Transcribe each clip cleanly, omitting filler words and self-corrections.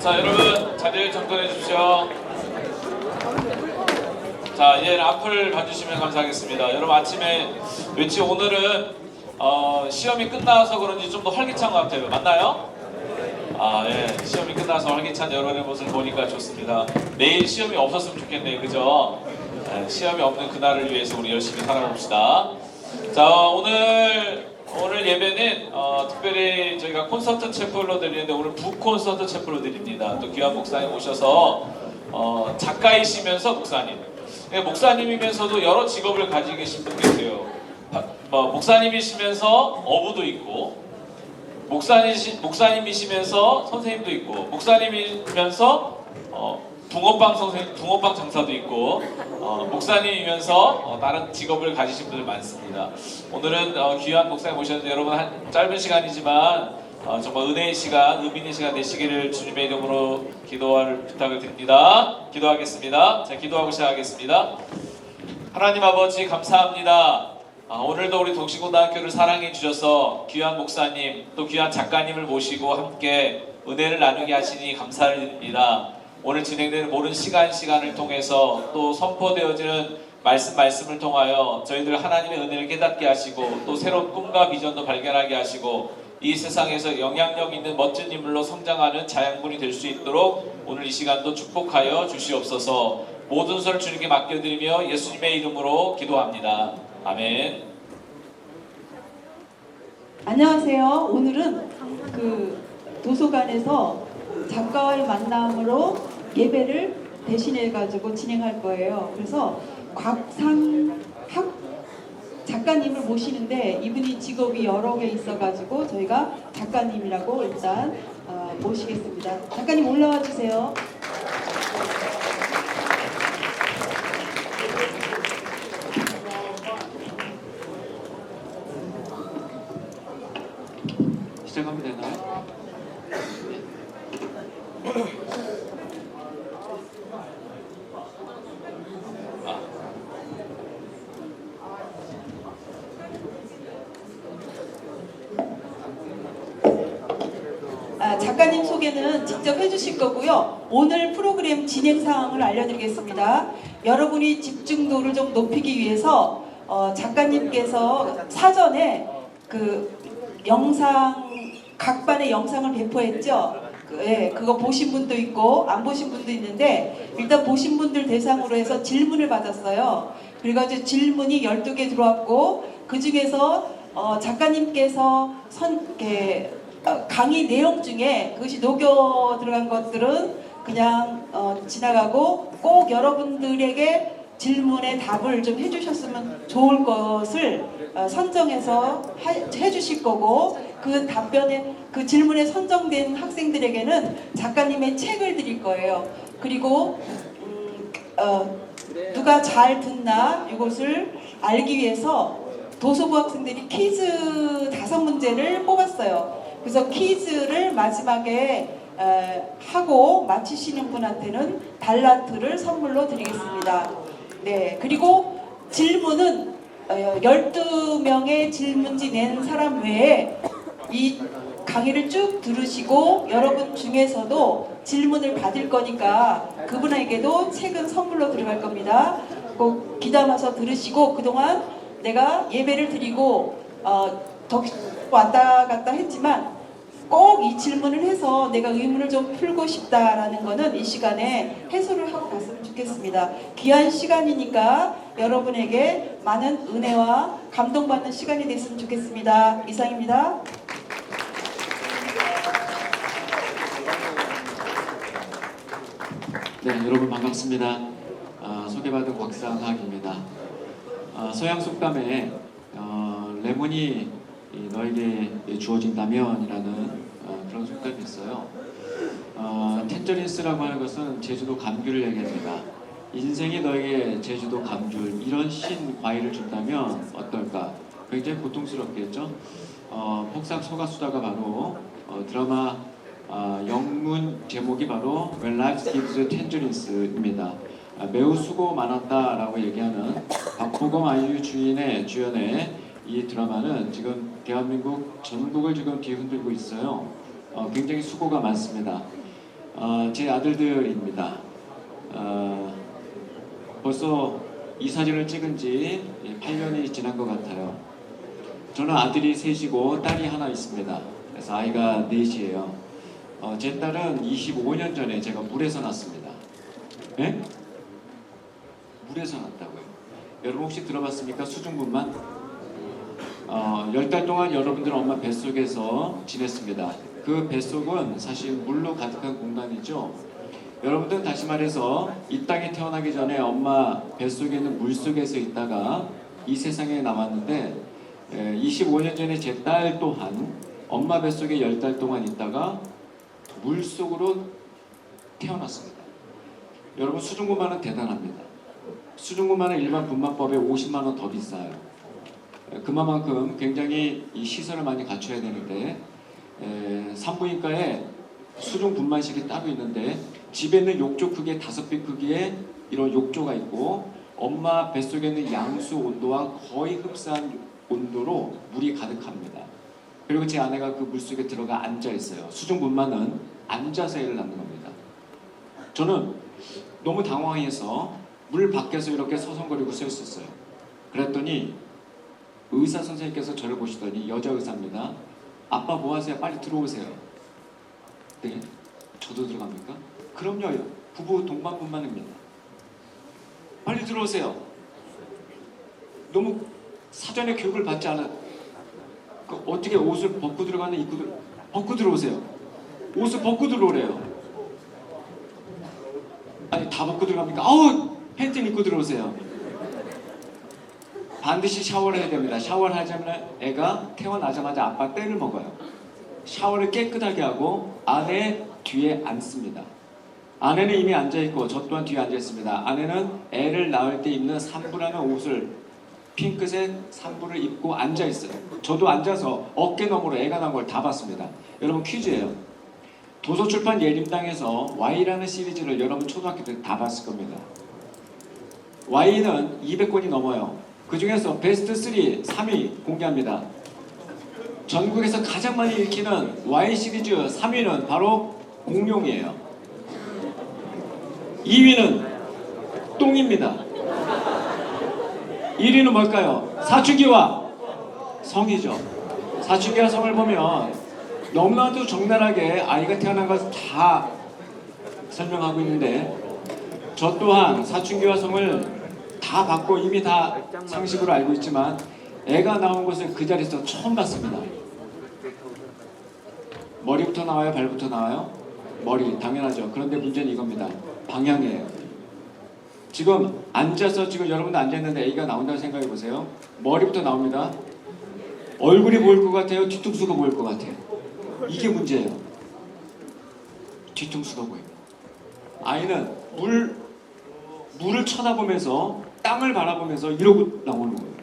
자, 여러분 자리를 정돈해 주십시오. 자, 이제 앞을 봐주시면 감사하겠습니다. 여러분 아침에 왠지 오늘은 시험이 끝나서 그런지 좀 더 활기찬 것 같아요. 맞나요? 예. 시험이 끝나서 활기찬 여러분의 모습을 보니까 좋습니다. 내일 시험이 없었으면 좋겠네요. 그죠? 예, 시험이 없는 그날을 위해서 우리 열심히 살아봅시다. 자, 오늘 예배는 특별히 저희가 콘서트 채플로 드리는데 오늘 북콘서트 채플로 드립니다. 또 귀한 목사님 오셔서 작가이시면서 목사님. 목사님이면서도 여러 직업을 가지고 계신 분 계세요. 목사님이시면서 어부도 있고, 목사님이시면서 선생님도 있고, 목사님이면서 붕어빵 장사도 있고, 목사님이면서 다른 직업을 가지신 분들 많습니다. 오늘은 귀한 목사님 오셨는데 여러분 짧은 시간이지만 정말 은혜의 시간, 의미 있는 시간 되시기를 주님의 이름으로 기도할 부탁을 드립니다. 기도하겠습니다. 자, 기도하고 시작하겠습니다. 하나님 아버지 감사합니다. 오늘도 우리 동시고등학교를 사랑해 주셔서 귀한 목사님 또 귀한 작가님을 모시고 함께 은혜를 나누게 하시니 감사를 드립니다. 오늘 진행되는 모든 시간을 통해서 또 선포되어지는 말씀을 통하여 저희들 하나님의 은혜를 깨닫게 하시고 또 새로운 꿈과 비전도 발견하게 하시고 이 세상에서 영향력 있는 멋진 인물로 성장하는 자양분이 될 수 있도록 오늘 이 시간도 축복하여 주시옵소서. 모든 설 주님께 맡겨드리며 예수님의 이름으로 기도합니다. 아멘. 안녕하세요. 오늘은 도서관에서 작가와의 만남으로 예배를 대신해 가지고 진행할 거예요. 그래서 곽상학 작가님을 모시는데 이분이 직업이 여러 개 있어가지고 저희가 작가님이라고 일단 모시겠습니다. 작가님 올라와 주세요. 시작하면 되나요? 작가님 소개는 직접 해주실 거고요. 오늘 프로그램 진행 사항을 알려드리겠습니다. 여러분이 집중도를 좀 높이기 위해서 작가님께서 사전에 각반의 영상을 배포했죠. 그거 보신 분도 있고 안 보신 분도 있는데 일단 보신 분들 대상으로 해서 질문을 받았어요. 그래가지고 질문이 12개 들어왔고 그 중에서 작가님께서 강의 내용 중에 그것이 녹여 들어간 것들은 그냥 지나가고 꼭 여러분들에게 질문에 답을 좀 해주셨으면 좋을 것을 선정해서 해주실 거고 그 답변에 그 질문에 선정된 학생들에게는 작가님의 책을 드릴 거예요. 그리고 누가 잘 듣나 이것을 알기 위해서 도서부 학생들이 퀴즈 5문제를 뽑았어요. 그래서 퀴즈를 마지막에 하고 마치시는 분한테는 달란트를 선물로 드리겠습니다. 네, 그리고 질문은 12명의 질문지 낸 사람 외에 이 강의를 쭉 들으시고 여러분 중에서도 질문을 받을 거니까 그분에게도 책은 선물로 들어갈 겁니다. 꼭 귀담아서 들으시고 그동안 내가 예배를 드리고 더 왔다 갔다 했지만 꼭 이 질문을 해서 내가 의문을 좀 풀고 싶다라는 거는 이 시간에 해소를 하고 갔으면 좋겠습니다. 귀한 시간이니까 여러분에게 많은 은혜와 감동받는 시간이 됐으면 좋겠습니다. 이상입니다. 네, 여러분 반갑습니다. 소개받은 곽상학입니다. 서양 속담에 레몬이 너에게 주어진다면이라는 그런 속담이 있어요. 텐저린스라고 하는 것은 제주도 감귤을 얘기합니다. 인생이 너에게 제주도 감귤 이런 신 과일을 준다면 어떨까? 굉장히 고통스럽겠죠. 폭삭 속았수다가 바로 드라마 영문 제목이 바로 When Life Gives Tangerines입니다. 매우 수고 많았다라고 얘기하는 박보검 아이유 주연의 이 드라마는 지금 대한민국 전국을 지금 뒤흔들고 있어요. 굉장히 수고가 많습니다. 제 아들들입니다. 벌써 이 사진을 찍은 지 8년이 지난 것 같아요. 저는 아들이 셋이고 딸이 하나 있습니다. 그래서 아이가 넷이에요. 제 딸은 25년 전에 제가 물에서 낳았습니다. 네? 물에서 낳았다고요. 여러분 혹시 들어봤습니까? 수중분만? 10달 동안 여러분들은 엄마 뱃속에서 지냈습니다. 그 뱃속은 사실 물로 가득한 공간이죠. 여러분들은 다시 말해서 이 땅에 태어나기 전에 엄마 뱃속에 있는 물속에서 있다가 이 세상에 나왔는데 25년 전에 제 딸 또한 엄마 뱃속에 10달 동안 있다가 물속으로 태어났습니다. 여러분 수중분만은 대단합니다. 수중분만은 일반 분만법에 50만 원 더 비싸요. 그만큼 굉장히 이 시설을 많이 갖춰야 되는데 산부인과에 수중 분만실이 따로 있는데 집에 있는 욕조 크기의 5배 크기의 이런 욕조가 있고 엄마 뱃속에 있는 양수 온도와 거의 흡사한 온도로 물이 가득합니다. 그리고 제 아내가 그 물속에 들어가 앉아 있어요. 수중 분만은 앉아서 애를 낳는 겁니다. 저는 너무 당황해서 물 밖에서 이렇게 서성거리고 서 있었어요. 그랬더니 의사 선생님께서 저를 보시더니 여자 의사입니다. 아빠 뭐 하세요? 빨리 들어오세요. 네, 저도 들어갑니까? 그럼요. 부부 동반분만입니다. 빨리 들어오세요. 너무 사전에 교육을 받지 않아. 어떻게 옷을 벗고 들어가는 벗고 들어오세요. 옷을 벗고 들어오래요. 아니 다 벗고 들어갑니까? 아우 팬티 입고 들어오세요. 반드시 샤워를 해야 됩니다. 샤워를 하자면 애가 태어나자마자 아빠 떼를 먹어요. 샤워를 깨끗하게 하고 아내 뒤에 앉습니다. 아내는 이미 앉아있고 저 또한 뒤에 앉아있습니다. 아내는 애를 낳을 때 입는 산부라는 옷을 핑크색 산부를 입고 앉아있어요. 저도 앉아서 어깨 너머로 애가 난 걸 다 봤습니다. 여러분 퀴즈예요. 도서출판 예림당에서 Y라는 시리즈를 여러분 초등학교 때 다 봤을 겁니다. Y는 200권이 넘어요. 그 중에서 베스트 3위 공개합니다. 전국에서 가장 많이 읽히는 Y 시리즈 3위는 바로 공룡이에요. 2위는 똥입니다. 1위는 뭘까요? 사춘기와 성이죠. 사춘기와 성을 보면 너무나도 적나라하게 아이가 태어난 것을 다 설명하고 있는데 저 또한 사춘기와 성을 다 봤고 이미 다 상식으로 알고 있지만 애가 나온 것을 그 자리에서 처음 봤습니다. 머리부터 나와요? 발부터 나와요? 머리, 당연하죠. 그런데 문제는 이겁니다. 방향이에요. 지금 앉아서 지금 여러분도 앉아있는데 애가 나온다고 생각해 보세요. 머리부터 나옵니다. 얼굴이 보일 것 같아요? 뒤통수가 보일 것 같아요? 이게 문제예요. 뒤통수가 보입니다. 아이는 물을 쳐다보면서 땅을 바라보면서 이러고 나오는 거예요.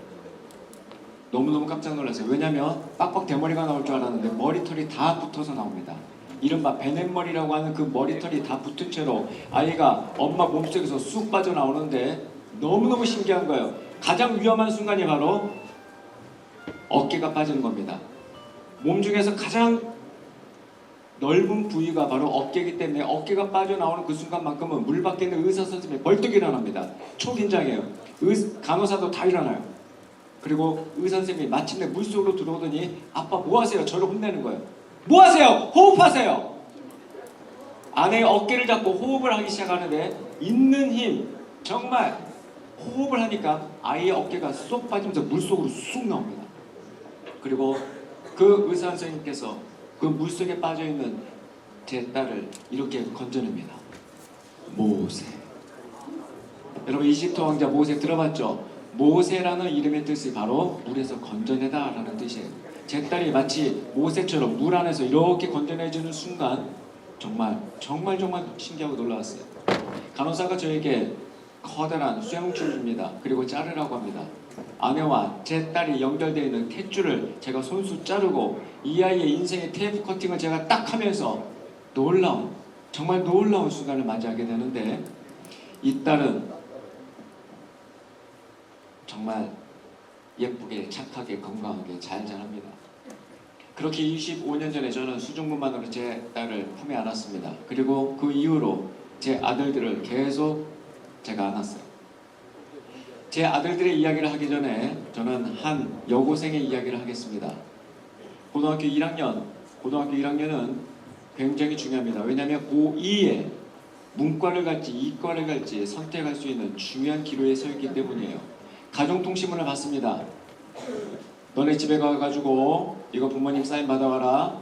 너무너무 깜짝 놀랐어요. 왜냐하면 빡빡 대머리가 나올 줄 알았는데 머리털이 다 붙어서 나옵니다. 이른바 베넷머리라고 하는 그 머리털이 다 붙은 채로 아이가 엄마 몸속에서 쑥 빠져나오는데 너무너무 신기한 거예요. 가장 위험한 순간이 바로 어깨가 빠지는 겁니다. 몸 중에서 가장 넓은 부위가 바로 어깨이기 때문에 어깨가 빠져나오는 그 순간만큼은 물 밖에 있는 의사 선생님이 벌떡 일어납니다. 초긴장해요. 간호사도 다 일어나요. 그리고 의사 선생님이 마침내 물속으로 들어오더니 아빠 뭐 하세요? 저를 혼내는 거예요. 뭐 하세요? 호흡하세요. 아내의 어깨를 잡고 호흡을 하기 시작하는데 있는 힘 정말 호흡을 하니까 아이의 어깨가 쏙 빠지면서 물속으로 쑥 나옵니다. 그리고 그 의사 선생님께서 그 물속에 빠져있는 제 딸을 이렇게 건져냅니다. 모세. 여러분 이집트 왕자 모세 들어봤죠? 모세라는 이름의 뜻이 바로 물에서 건져내다 라는 뜻이에요. 제 딸이 마치 모세처럼 물 안에서 이렇게 건져내주는 순간 정말 신기하고 놀라웠어요. 간호사가 저에게 커다란 수영줄을 줍니다. 그리고 자르라고 합니다. 아내와 제 딸이 연결되어 있는 탯줄을 제가 손수 자르고 이 아이의 인생의 테이프 커팅을 제가 딱 하면서 정말 놀라운 순간을 맞이하게 되는데 이 딸은 정말 예쁘게 착하게 건강하게 잘 자랍니다. 그렇게 25년 전에 저는 수중부만으로 제 딸을 품에 안았습니다. 그리고 그 이후로 제 아들들을 계속 제가 안았어요. 제 아들들의 이야기를 하기 전에 저는 한 여고생의 이야기를 하겠습니다. 고등학교 1학년은 굉장히 중요합니다. 왜냐하면 고2에 문과를 갈지 이과를 갈지 선택할 수 있는 중요한 기로에 서 있기 때문이에요. 가정통신문을 받습니다. 너네 집에 가가지고 이거 부모님 사인 받아와라.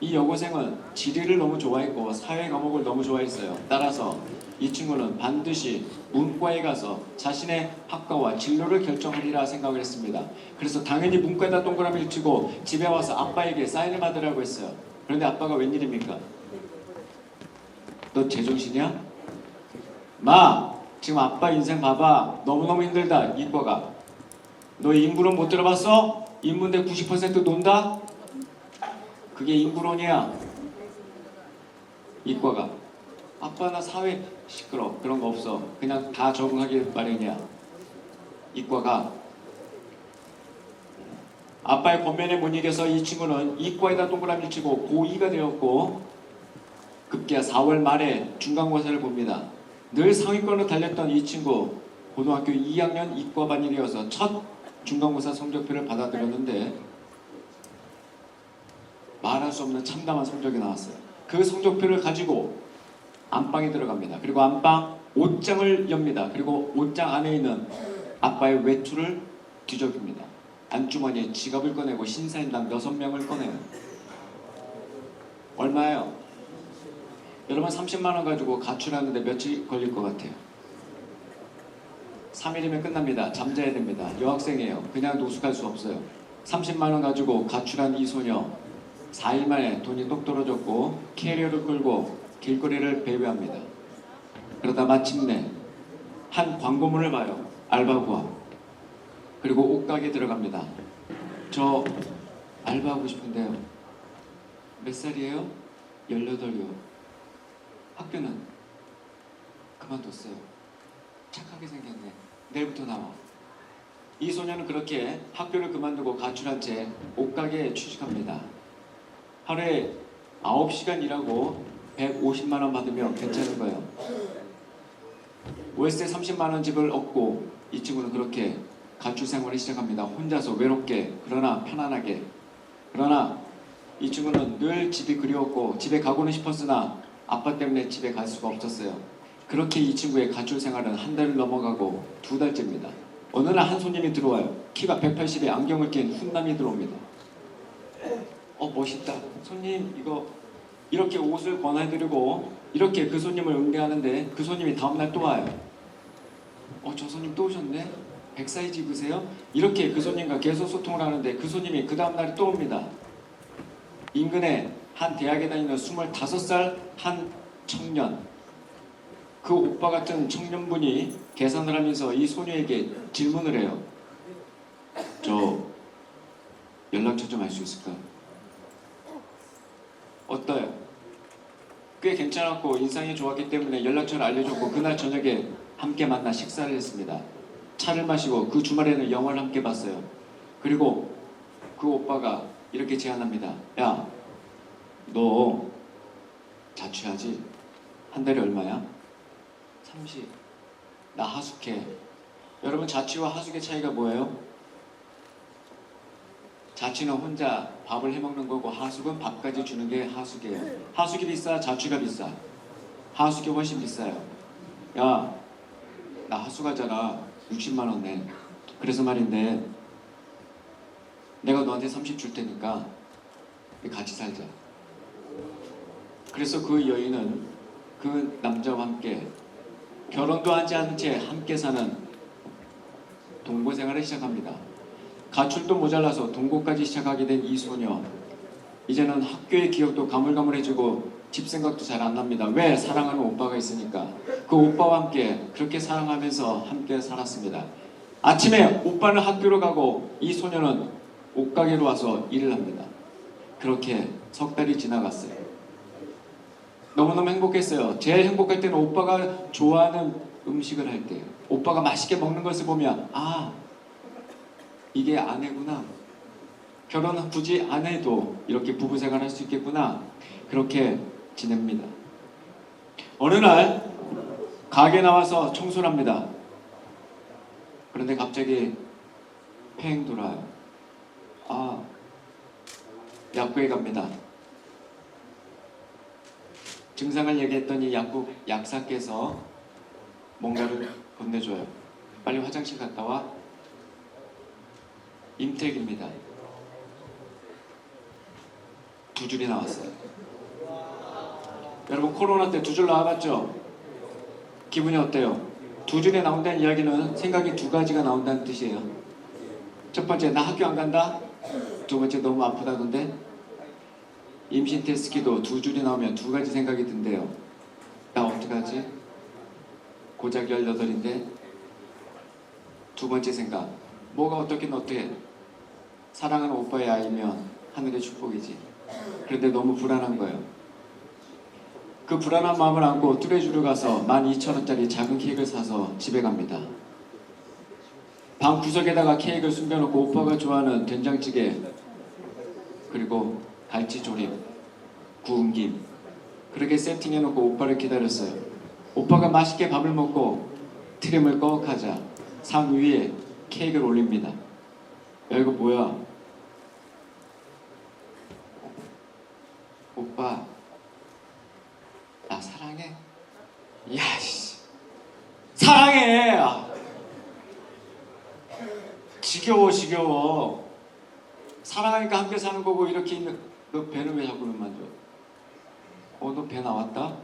이 여고생은 지리를 너무 좋아했고 사회 과목을 너무 좋아했어요. 따라서 이 친구는 반드시 문과에 가서 자신의 학과와 진로를 결정하리라 생각을 했습니다. 그래서 당연히 문과에다 동그라미를 치고 집에 와서 아빠에게 사인을 받으라고 했어요. 그런데 아빠가 웬일입니까? 너 제정신이야? 마! 지금 아빠 인생 봐봐. 너무너무 힘들다. 이과가. 너 인구론 못 들어봤어? 인문대 90% 논다? 그게 인구론이야. 이과가. 아빠 나 사회 시끄러. 그런 거 없어. 그냥 다 적응하기 마련이야. 이과가. 아빠의 권면에 못 이겨서 이 친구는 이과에다 동그라미를 치고 고2가 되었고 급기야 4월 말에 중간고사를 봅니다. 늘 상위권으로 달렸던 이 친구 고등학교 2학년 이과반이 되어서 첫 중간고사 성적표를 받아들였는데 말할 수 없는 참담한 성적이 나왔어요. 그 성적표를 가지고 안방에 들어갑니다. 그리고 안방 옷장을 엽니다. 그리고 옷장 안에 있는 아빠의 외투를 뒤적입니다. 안주머니에 지갑을 꺼내고 신사임당 6명을 꺼내요. 얼마예요? 여러분 30만 원 가지고 가출하는데 며칠 걸릴 것 같아요? 3일이면 끝납니다. 잠자야 됩니다. 여학생이에요. 그냥 노숙할 수 없어요. 30만 원 가지고 가출한 이 소녀 4일 만에 돈이 똑 떨어졌고 캐리어를 끌고 길거리를 배회합니다. 그러다 마침내 한 광고문을 봐요. 알바 구합. 그리고 옷가게에 들어갑니다. 저 알바하고 싶은데요. 몇 살이에요? 18요. 학교는? 그만뒀어요. 착하게 생겼네. 내일부터 나와. 이 소녀는 그렇게 학교를 그만두고 가출한 채 옷가게에 취직합니다. 하루에 9시간 일하고 150만 원 받으면 괜찮은 거예요. 월세 30만 원 집을 얻고 이 친구는 그렇게 가출 생활을 시작합니다. 혼자서 외롭게 그러나 편안하게. 그러나 이 친구는 늘 집이 그리웠고 집에 가고는 싶었으나 아빠 때문에 집에 갈 수가 없었어요. 그렇게 이 친구의 가출 생활은 한 달을 넘어가고 2달째입니다. 어느 날 한 손님이 들어와요. 키가 180에 안경을 낀 훈남이 들어옵니다. 멋있다. 손님 이거 이렇게 옷을 권해드리고 이렇게 그 손님을 응대하는데 그 손님이 다음날 또 와요. 저 손님 또 오셨네. 100사이즈 입으세요? 이렇게 그 손님과 계속 소통을 하는데 그 손님이 그 다음날에 또 옵니다. 인근에 한 대학에 다니는 25살 한 청년, 그 오빠 같은 청년분이 계산을 하면서 이 소녀에게 질문을 해요. 저 연락처 좀 알 수 있을까? 어떠요? 꽤 괜찮았고 인상이 좋았기 때문에 연락처를 알려줬고 그날 저녁에 함께 만나 식사를 했습니다. 차를 마시고 그 주말에는 영화를 함께 봤어요. 그리고 그 오빠가 이렇게 제안합니다. 야, 너 자취하지? 한 달에 얼마야? 30. 나 하숙해. 여러분 자취와 하숙의 차이가 뭐예요? 자취는 혼자 밥을 해먹는 거고 하숙은 밥까지 주는 게 하숙이에요. 하숙이 비싸? 자취가 비싸? 하숙이 훨씬 비싸요. 야, 나 하숙하잖아. 60만 원 내. 그래서 말인데 내가 너한테 30 줄 테니까 같이 살자. 그래서 그 여인은 그 남자와 함께 결혼도 하지 않은 채 함께 사는 동거 생활을 시작합니다. 가출도 모자라서 동거까지 시작하게 된 이 소녀. 이제는 학교의 기억도 가물가물해지고 집 생각도 잘 안 납니다. 왜? 사랑하는 오빠가 있으니까. 그 오빠와 함께 그렇게 사랑하면서 함께 살았습니다. 아침에 오빠는 학교로 가고 이 소녀는 옷가게로 와서 일을 합니다. 그렇게 석 달이 지나갔어요. 너무너무 행복했어요. 제일 행복할 때는 오빠가 좋아하는 음식을 할 때예요. 오빠가 맛있게 먹는 것을 보면 아, 이게 아내구나. 결혼 굳이 안 해도 이렇게 부부 생활할 수 있겠구나. 그렇게 지냅니다. 어느 날 가게 나와서 청소를 합니다. 그런데 갑자기 팽 돌아요. 아, 약국에 갑니다. 증상을 얘기했더니 약사께서 뭔가를 건네줘요. 빨리 화장실 갔다 와. 임택입니다. 2줄이 나왔어요. 여러분 코로나 때 2줄 나와봤죠? 기분이 어때요? 2줄이 나온다는 이야기는 생각이 2가지가 나온다는 뜻이에요. 첫 번째, 나 학교 안 간다. 두 번째, 너무 아프다던데. 임신 테스트기도 2줄이 나오면 2가지 생각이 든대요. 나 어떡하지? 고작 18인데. 두 번째 생각, 뭐가 어떻긴 어때? 사랑하는 오빠의 아이면 하늘의 축복이지. 그런데 너무 불안한 거예요. 그 불안한 마음을 안고 뚜레쥬르 가서 12,000원짜리 작은 케이크를 사서 집에 갑니다. 방 구석에다가 케이크를 숨겨놓고 오빠가 좋아하는 된장찌개, 그리고 갈치조림, 구운 김, 그렇게 세팅해놓고 오빠를 기다렸어요. 오빠가 맛있게 밥을 먹고 트림을 꺼억하자 상 위에 케이크를 올립니다. 야, 이거 뭐야? 오빠, 나 사랑해? 야씨, 사랑해! 지겨워. 사랑하니까 함께 사는 거고 이렇게 있는. 너 배는 왜 자꾸 만져? 너 배 나왔다?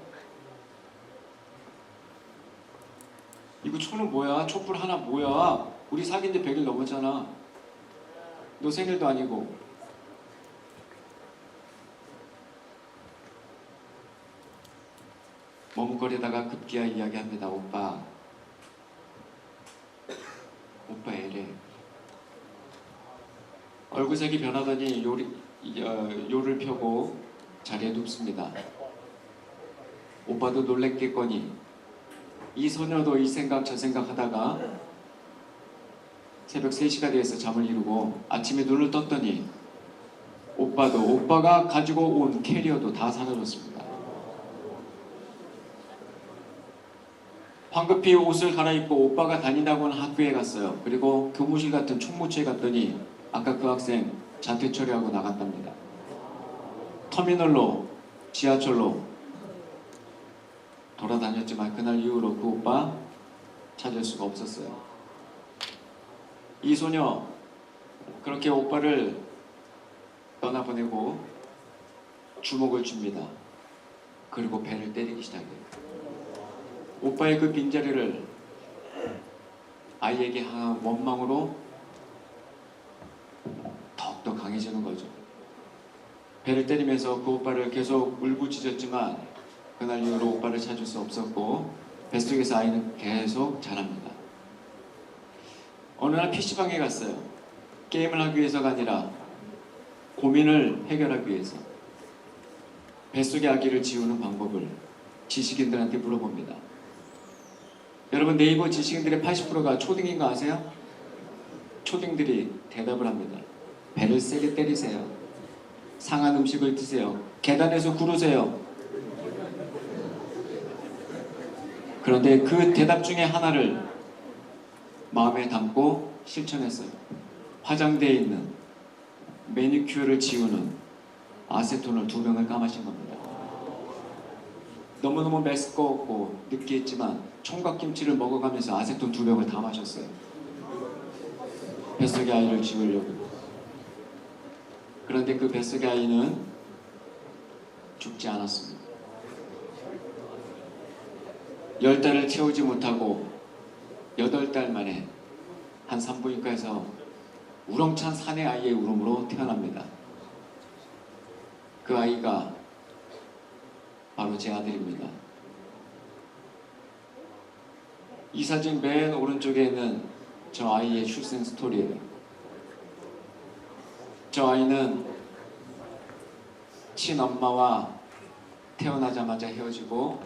이거 초는 뭐야? 촛불 하나 뭐야? 우리 사귄 지 100일 넘었잖아. 너 생일도 아니고. 머뭇거리다가 급기야 이야기합니다. 오빠 애래. 얼굴색이 변하더니 요를 펴고 자리에 눕습니다. 오빠도 놀랬겠거니 이 소녀도 이 생각 저 생각 하다가 새벽 3시가 되어서 잠을 이루고 아침에 눈을 떴더니 오빠가 가지고 온 캐리어도 다 사라졌습니다. 황급히 옷을 갈아입고 오빠가 다니다고 하는 학교에 갔어요. 그리고 교무실 같은 총무처에 갔더니 아까 그 학생 자퇴 처리하고 나갔답니다. 터미널로, 지하철로 돌아다녔지만 그날 이후로 그 오빠 찾을 수가 없었어요. 이 소녀 그렇게 오빠를 떠나보내고 주먹을 줍니다. 그리고 배를 때리기 시작해요. 오빠의 그 빈자리를 아이에게 향한 원망으로 더욱더 강해지는 거죠. 배를 때리면서 그 오빠를 계속 울부짖었지만 그날 이후로 오빠를 찾을 수 없었고 뱃속에서 아이는 계속 자랍니다. 어느 날 PC방에 갔어요. 게임을 하기 위해서가 아니라 고민을 해결하기 위해서 뱃속의 아기를 지우는 방법을 지식인들한테 물어봅니다. 여러분 네이버 지식인들의 80%가 초딩인 거 아세요? 초딩들이 대답을 합니다. 배를 세게 때리세요. 상한 음식을 드세요. 계단에서 구르세요. 그런데 그 대답 중에 하나를 마음에 담고 실천했어요. 화장대에 있는 매니큐어를 지우는 아세톤을 2병을 까마신 겁니다. 너무너무 메스꺼웠고 느끼했지만 총각김치를 먹어가면서 아세톤 2병을 다 마셨어요. 뱃속의 아이를 지우려고. 그런데 그 뱃속의 아이는 죽지 않았습니다. 10달을 채우지 못하고 8달 만에 한 산부인과에서 우렁찬 사내 아이의 울음으로 태어납니다. 그 아이가 바로 제 아들입니다. 이 사진 맨 오른쪽에 있는 저 아이의 출생 스토리예요. 저 아이는 친엄마와 태어나자마자 헤어지고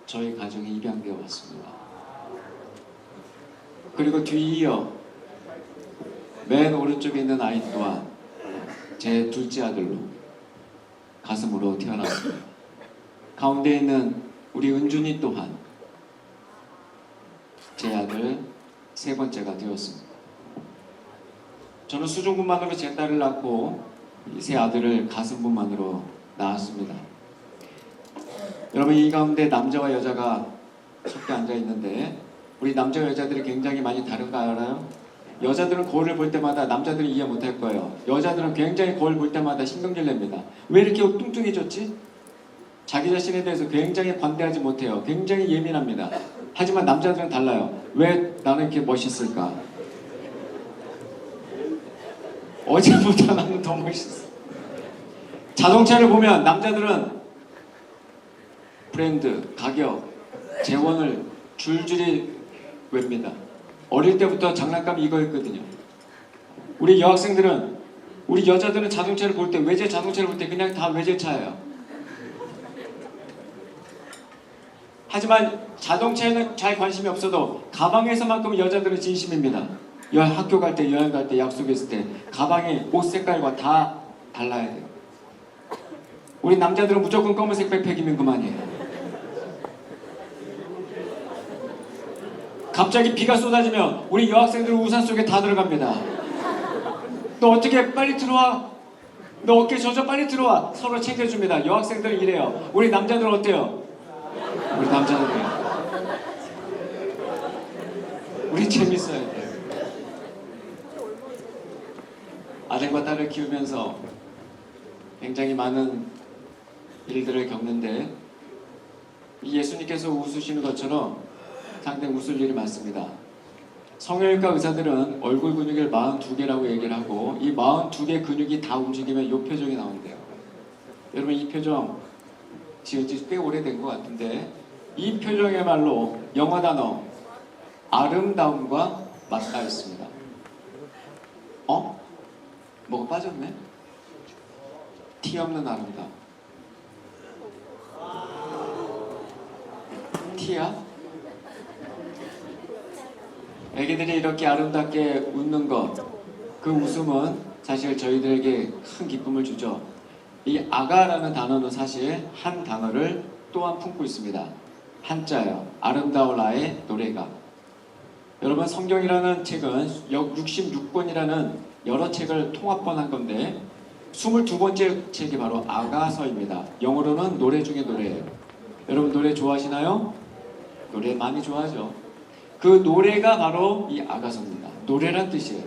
저희 가정이 입양되어 왔습니다. 그리고 뒤이어 맨 오른쪽에 있는 아이 또한 제 둘째 아들로 가슴으로 태어났습니다. 가운데 있는 우리 은준이 또한 제 아들 세 번째가 되었습니다. 저는 수중분만으로 제 딸을 낳고 이 세 아들을 가슴분만으로 낳았습니다. 여러분, 이 가운데 남자와 여자가 섞여 앉아 있는데 우리 남자와 여자들이 굉장히 많이 다른 거 알아요? 여자들은 거울을 볼 때마다 남자들은 이해 못할 거예요. 여자들은 굉장히 거울 볼 때마다 신경질 냅니다. 왜 이렇게 뚱뚱해졌지? 자기 자신에 대해서 굉장히 관대하지 못해요. 굉장히 예민합니다. 하지만 남자들은 달라요. 왜 나는 이렇게 멋있을까? 어제보다 나는 더 멋있어. 자동차를 보면 남자들은 브랜드, 가격, 재원을 줄줄이 외웁니다. 어릴 때부터 장난감이 이거였거든요. 우리 여학생들은, 우리 여자들은 자동차를 볼 때, 외제 자동차를 볼 때 그냥 다 외제차예요. 하지만 자동차에는 잘 관심이 없어도 가방에서만큼은 여자들은 진심입니다. 학교 갈 때, 여행 갈 때, 약속했을 때 가방이 옷 색깔과 다 달라야 돼요. 우리 남자들은 무조건 검은색 백팩이면 그만이에요. 갑자기 비가 쏟아지면 우리 여학생들은 우산 속에 다 들어갑니다. 너 어떻게 빨리 들어와? 너 어깨 젖어 빨리 들어와. 서로 챙겨줍니다. 여학생들은 이래요. 우리 남자들은 어때요? 우리 남자들은 우리 재밌어요. 아들과 딸을 키우면서 굉장히 많은 일들을 겪는데 이 예수님께서 웃으시는 것처럼 상당히 웃을 일이 많습니다. 성형외과 의사들은 얼굴 근육을 42개라고 얘기를 하고 이 42개 근육이 다 움직이면 이 표정이 나온대요. 여러분, 이 표정 지은 지 꽤 오래된 것 같은데 이 표정이야말로 영어 단어 아름다움과 맞닿아 있습니다. 뭐가 빠졌네? 티 없는 아름다움. 티야? 애기들이 이렇게 아름답게 웃는 것, 그 웃음은 사실 저희들에게 큰 기쁨을 주죠. 이 아가라는 단어는 사실 한 단어를 또한 품고 있습니다. 한자예요. 아름다울라의 노래가. 여러분, 성경이라는 책은 66권이라는 여러 책을 통합본한 건데 22번째 책이 바로 아가서입니다. 영어로는 노래 중에 노래예요. 여러분, 노래 좋아하시나요? 노래 많이 좋아하죠. 그 노래가 바로 이 아가서입니다. 노래란 뜻이에요.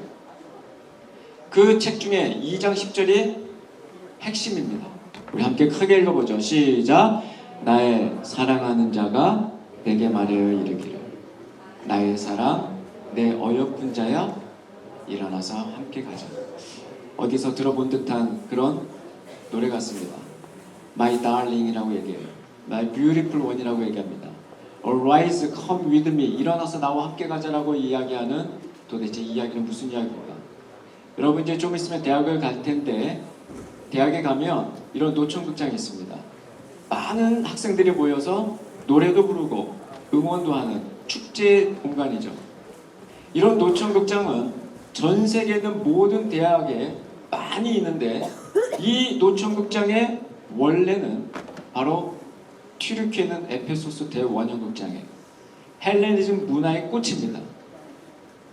그 책 중에 2장 10절이 핵심입니다. 우리 함께 크게 읽어보죠. 시작. 나의 사랑하는 자가 내게 말하여 이르기를 나의 사랑 내 어여쁜 자야 일어나서 함께 가자. 어디서 들어본 듯한 그런 노래 같습니다. My darling이라고 얘기해요. My beautiful one이라고 얘기합니다. Arise, come with me. 일어나서 나와 함께 가자라고 이야기하는 도대체 이 이야기는 무슨 이야기입니까? 여러분, 이제 좀 있으면 대학을 갈 텐데 대학에 가면 이런 노천극장이 있습니다. 많은 학생들이 모여서 노래도 부르고 응원도 하는 축제 공간이죠. 이런 노천극장은 전 세계에 있는 모든 대학에 많이 있는데 이 노천극장의 원래는 바로 튀르키에 있는 에페소스 대원형극장에 헬레니즘 문화의 꽃입니다.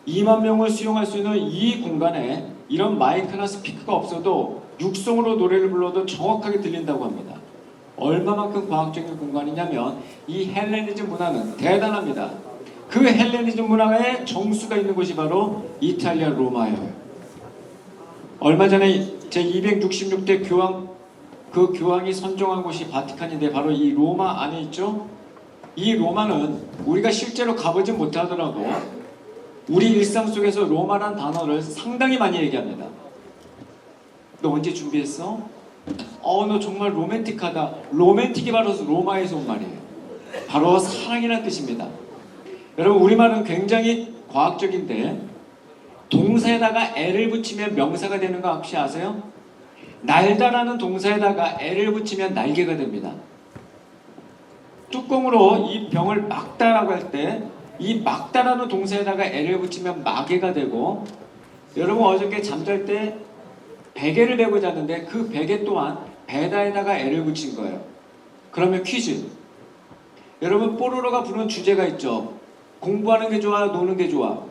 2만 명을 수용할 수 있는 이 공간에 이런 마이크나 스피커가 없어도 육성으로 노래를 불러도 정확하게 들린다고 합니다. 얼마만큼 과학적인 공간이냐면 이 헬레니즘 문화는 대단합니다. 그 헬레니즘 문화의 정수가 있는 곳이 바로 이탈리아 로마예요. 얼마 전에 제266대 교황, 그 교황이 선정한 곳이 바티칸인데 바로 이 로마 안에 있죠. 이 로마는 우리가 실제로 가보진 못하더라도 우리 일상 속에서 로마란 단어를 상당히 많이 얘기합니다. 너 언제 준비했어? 너 정말 로맨틱하다. 로맨틱이 바로 로마에서 온 말이에요. 바로 사랑이라는 뜻입니다. 여러분, 우리말은 굉장히 과학적인데 동사에다가 애를 붙이면 명사가 되는 거 혹시 아세요? 날다라는 동사에다가 애를 붙이면 날개가 됩니다. 뚜껑으로 이 병을 막다라고 할 때 이 막다라는 동사에다가 애를 붙이면 마개가 되고, 여러분 어저께 잠잘 때 베개를 메고 잤는데 그 베개 또한 베다에다가 애를 붙인 거예요. 그러면 퀴즈. 여러분 뽀로로가 부른 주제가 있죠. 공부하는 게 좋아, 노는 게 좋아.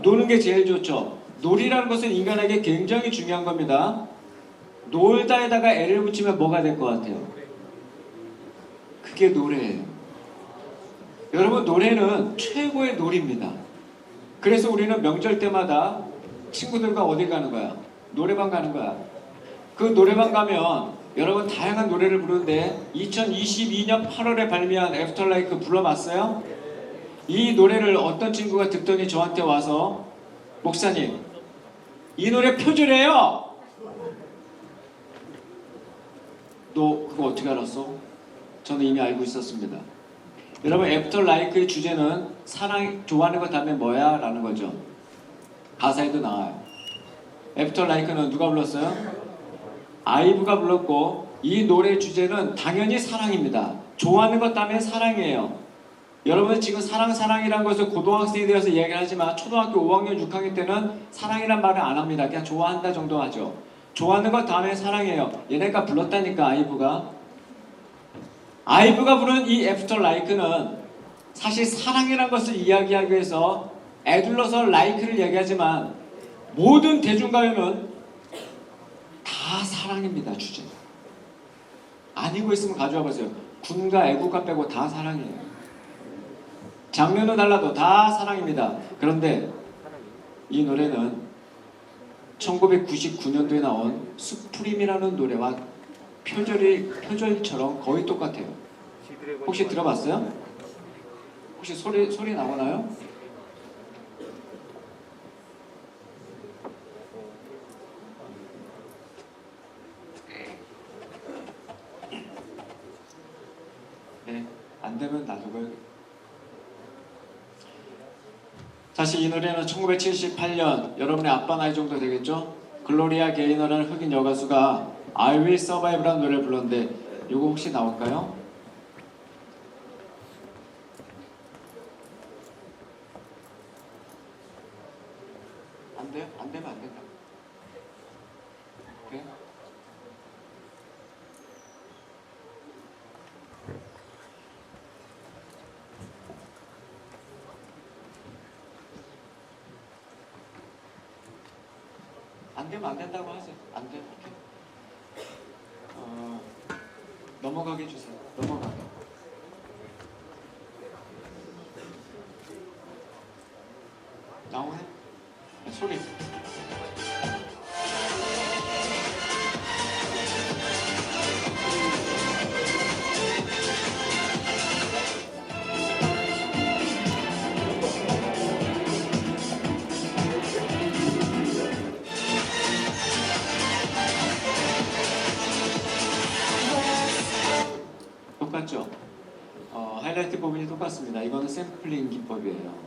노는 게 제일 좋죠. 놀이라는 것은 인간에게 굉장히 중요한 겁니다. 놀다에다가 애를 붙이면 뭐가 될 것 같아요? 그게 노래예요. 여러분 노래는 최고의 놀이입니다. 그래서 우리는 명절 때마다 친구들과 어디 가는 거야? 노래방 가는 거야. 그 노래방 가면 여러분 다양한 노래를 부르는데 2022년 8월에 발매한 애프터라이크 불러봤어요? 이 노래를 어떤 친구가 듣더니 저한테 와서 목사님 이 노래 표절이에요. 너 그거 어떻게 알았어? 저는 이미 알고 있었습니다. 여러분 애프터라이크의 주제는 사랑 좋아하는 것 다음에 뭐야? 라는 거죠. 가사에도 나와요. 애프터라이크는 누가 불렀어요? 아이브가 불렀고 이 노래 주제는 당연히 사랑입니다. 좋아하는 것 다음에 사랑이에요. 여러분 지금 사랑이란 것을 고등학생이 되어서 이야기를 하지만 초등학교 5학년 6학년 때는 사랑이란 말을 안 합니다. 그냥 좋아한다 정도 하죠. 좋아하는 것 다음에 사랑이에요. 얘네가 불렀다니까 아이브가 부른 이 애프터 라이크는 사실 사랑이란 것을 이야기하기 위해서 애둘러서 라이크를 얘기하지만 모든 대중가요는 다 사랑입니다. 주제 아니고 있으면 가져와 보세요. 군가 애국가 빼고 다 사랑이에요. 장르는 달라도 다 사랑입니다. 그런데 이 노래는 1999년도에 나온 수프림이라는 노래와 표절처럼 거의 똑같아요. 혹시 들어봤어요? 혹시 소리 나오나요? 네, 안 되면 놔두고요. 사실 이 노래는 1978년 여러분의 아빠 나이 정도 되겠죠? 글로리아 게이너라는 흑인 여가수가 I Will Survive라는 노래를 불렀는데 이거 혹시 나올까요? 안 돼요? 안 되면 안 된다. 그래? 안 되면 안 된다고 하세요. 안 돼. 오케이. 넘어가게 해주세요. 넘어가게. 나오네? 소리. 똑같죠? 하이라이트 부분이 똑같습니다. 이거는 샘플링 기법이에요.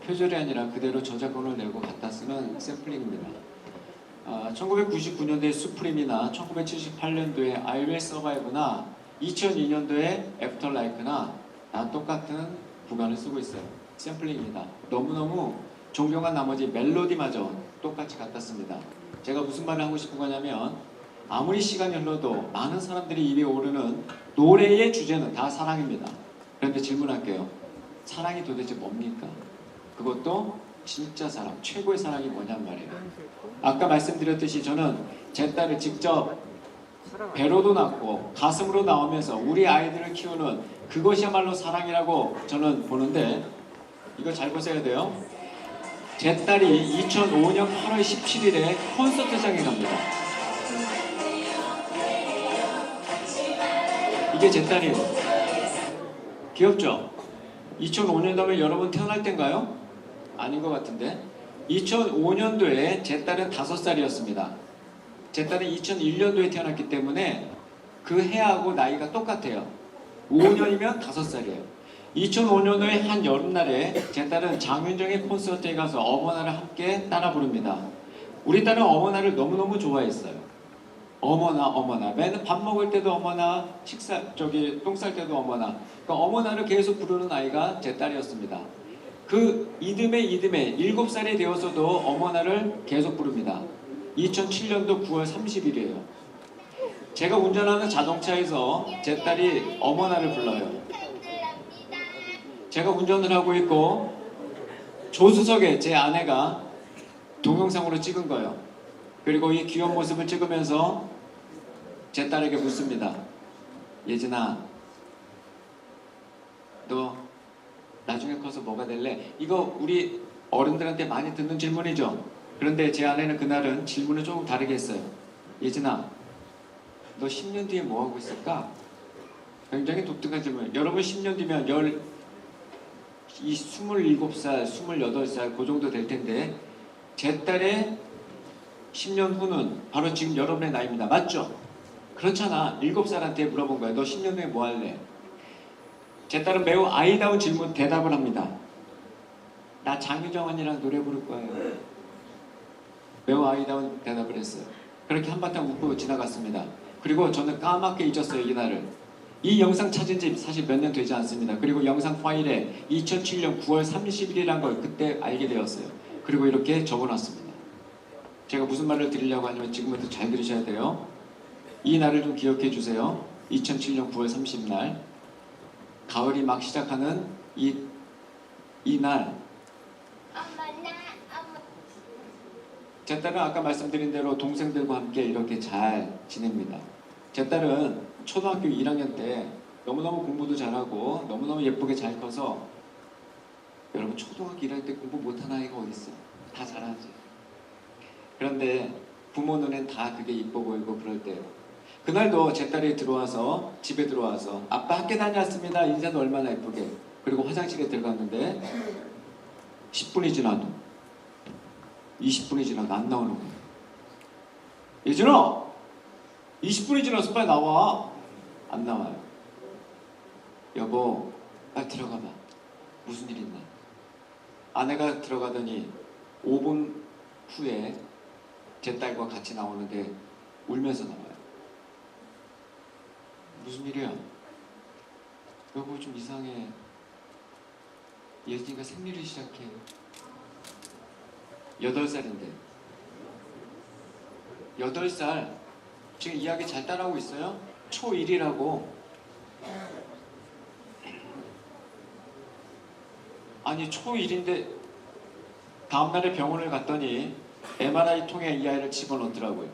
표절이 아니라 그대로 저작권을 내고 갖다 쓰는 샘플링입니다. 1999년도의 수프림이나 1978년도의 I Will Survive나 2002년도의 애프터라이크나 다 똑같은 구간을 쓰고 있어요. 샘플링입니다. 너무너무 존경한 나머지 멜로디마저 똑같이 갖다 씁니다. 제가 무슨 말을 하고 싶은 거냐면 아무리 시간이 흘러도 많은 사람들이 입에 오르는 노래의 주제는 다 사랑입니다. 그런데 질문할게요. 사랑이 도대체 뭡니까? 그것도 진짜 사랑, 최고의 사랑이 뭐냔 말이에요. 아까 말씀드렸듯이 저는 제 딸을 직접 배로도 낳고 가슴으로 나오면서 우리 아이들을 키우는 그것이야말로 사랑이라고 저는 보는데 이거 잘 보셔야 돼요. 제 딸이 2005년 8월 17일에 콘서트장에 갑니다. 이게 제 딸이에요. 귀엽죠? 2005년도면 여러분 태어날 때인가요? 아닌 것 같은데 2005년도에 제 딸은 5살이었습니다. 제 딸은 2001년도에 태어났기 때문에 그 해하고 나이가 똑같아요. 5년이면 5살이에요. 2005년도에 한 여름날에 제 딸은 장윤정의 콘서트에 가서 어머나를 함께 따라 부릅니다. 우리 딸은 어머나를 너무너무 좋아했어요. 어머나 맨날 밥 먹을 때도 어머나 똥 쌀 때도 어머나 그러니까 어머나를 계속 부르는 아이가 제 딸이었습니다. 그 이듬해 7살이 되어서도 어머나를 계속 부릅니다. 2007년도 9월 30일이에요. 제가 운전하는 자동차에서 제 딸이 어머나를 불러요. 제가 운전을 하고 있고 조수석에 제 아내가 동영상으로 찍은 거예요. 그리고 이 귀여운 모습을 찍으면서 제 딸에게 묻습니다. 예진아, 너 나중에 커서 뭐가 될래? 이거 우리 어른들한테 많이 듣는 질문이죠. 그런데 제 아내는 그날은 질문을 조금 다르게 했어요. 예진아, 너 10년 뒤에 뭐 하고 있을까? 굉장히 독특한 질문. 여러분 10년 뒤면 27살, 28살 그 정도 될 텐데 제 딸의 10년 후는 바로 지금 여러분의 나이입니다. 맞죠? 그렇잖아. 7살한테 물어본 거야. 너 10년 후에 뭐 할래? 제 딸은 매우 아이다운 질문 대답을 합니다. 나 장유정 언니랑 노래 부를 거예요. 매우 아이다운 대답을 했어요. 그렇게 한바탕 웃고 지나갔습니다. 그리고 저는 까맣게 잊었어요, 이날을. 이 영상 찾은 지 사실 몇 년 되지 않습니다. 그리고 영상 파일에 2007년 9월 30일이라는 걸 그때 알게 되었어요. 그리고 이렇게 적어놨습니다. 제가 무슨 말을 드리려고 하냐면 지금부터 잘 들으셔야 돼요. 이 날을 좀 기억해 주세요. 2007년 9월 30날 가을이 막 시작하는 이날 제 딸은 아까 말씀드린 대로 동생들과 함께 이렇게 잘 지냅니다. 제 딸은 초등학교 1학년 때 너무너무 공부도 잘하고 너무너무 예쁘게 잘 커서 여러분 초등학교 1학년 때 공부 못하는 아이가 어딨어? 다 잘하지. 그런데 부모 눈엔 다 그게 이뻐 보이고 그럴 때요. 그날도 제 딸이 들어와서 집에 들어와서 아빠 학교 다녀왔습니다. 인사도 얼마나 예쁘게. 그리고 화장실에 들어갔는데 10분이 지나도 20분이 지나도 안 나오는 거예요. 예준아! 20분이 지나서 빨리 나와. 안 나와요. 여보, 빨리 들어가 봐. 무슨 일 있나? 아내가 들어가더니 5분 후에 제 딸과 같이 나오는데 울면서 나와요. 무슨 일이야? 여보 좀 이상해. 예진이가 생리를 시작해. 8살인데 8살 지금 이야기 잘 따라하고 있어요? 초1이라고. 아니 초1인데 다음날에 병원을 갔더니 MRI 통에 이 아이를 집어넣더라고요.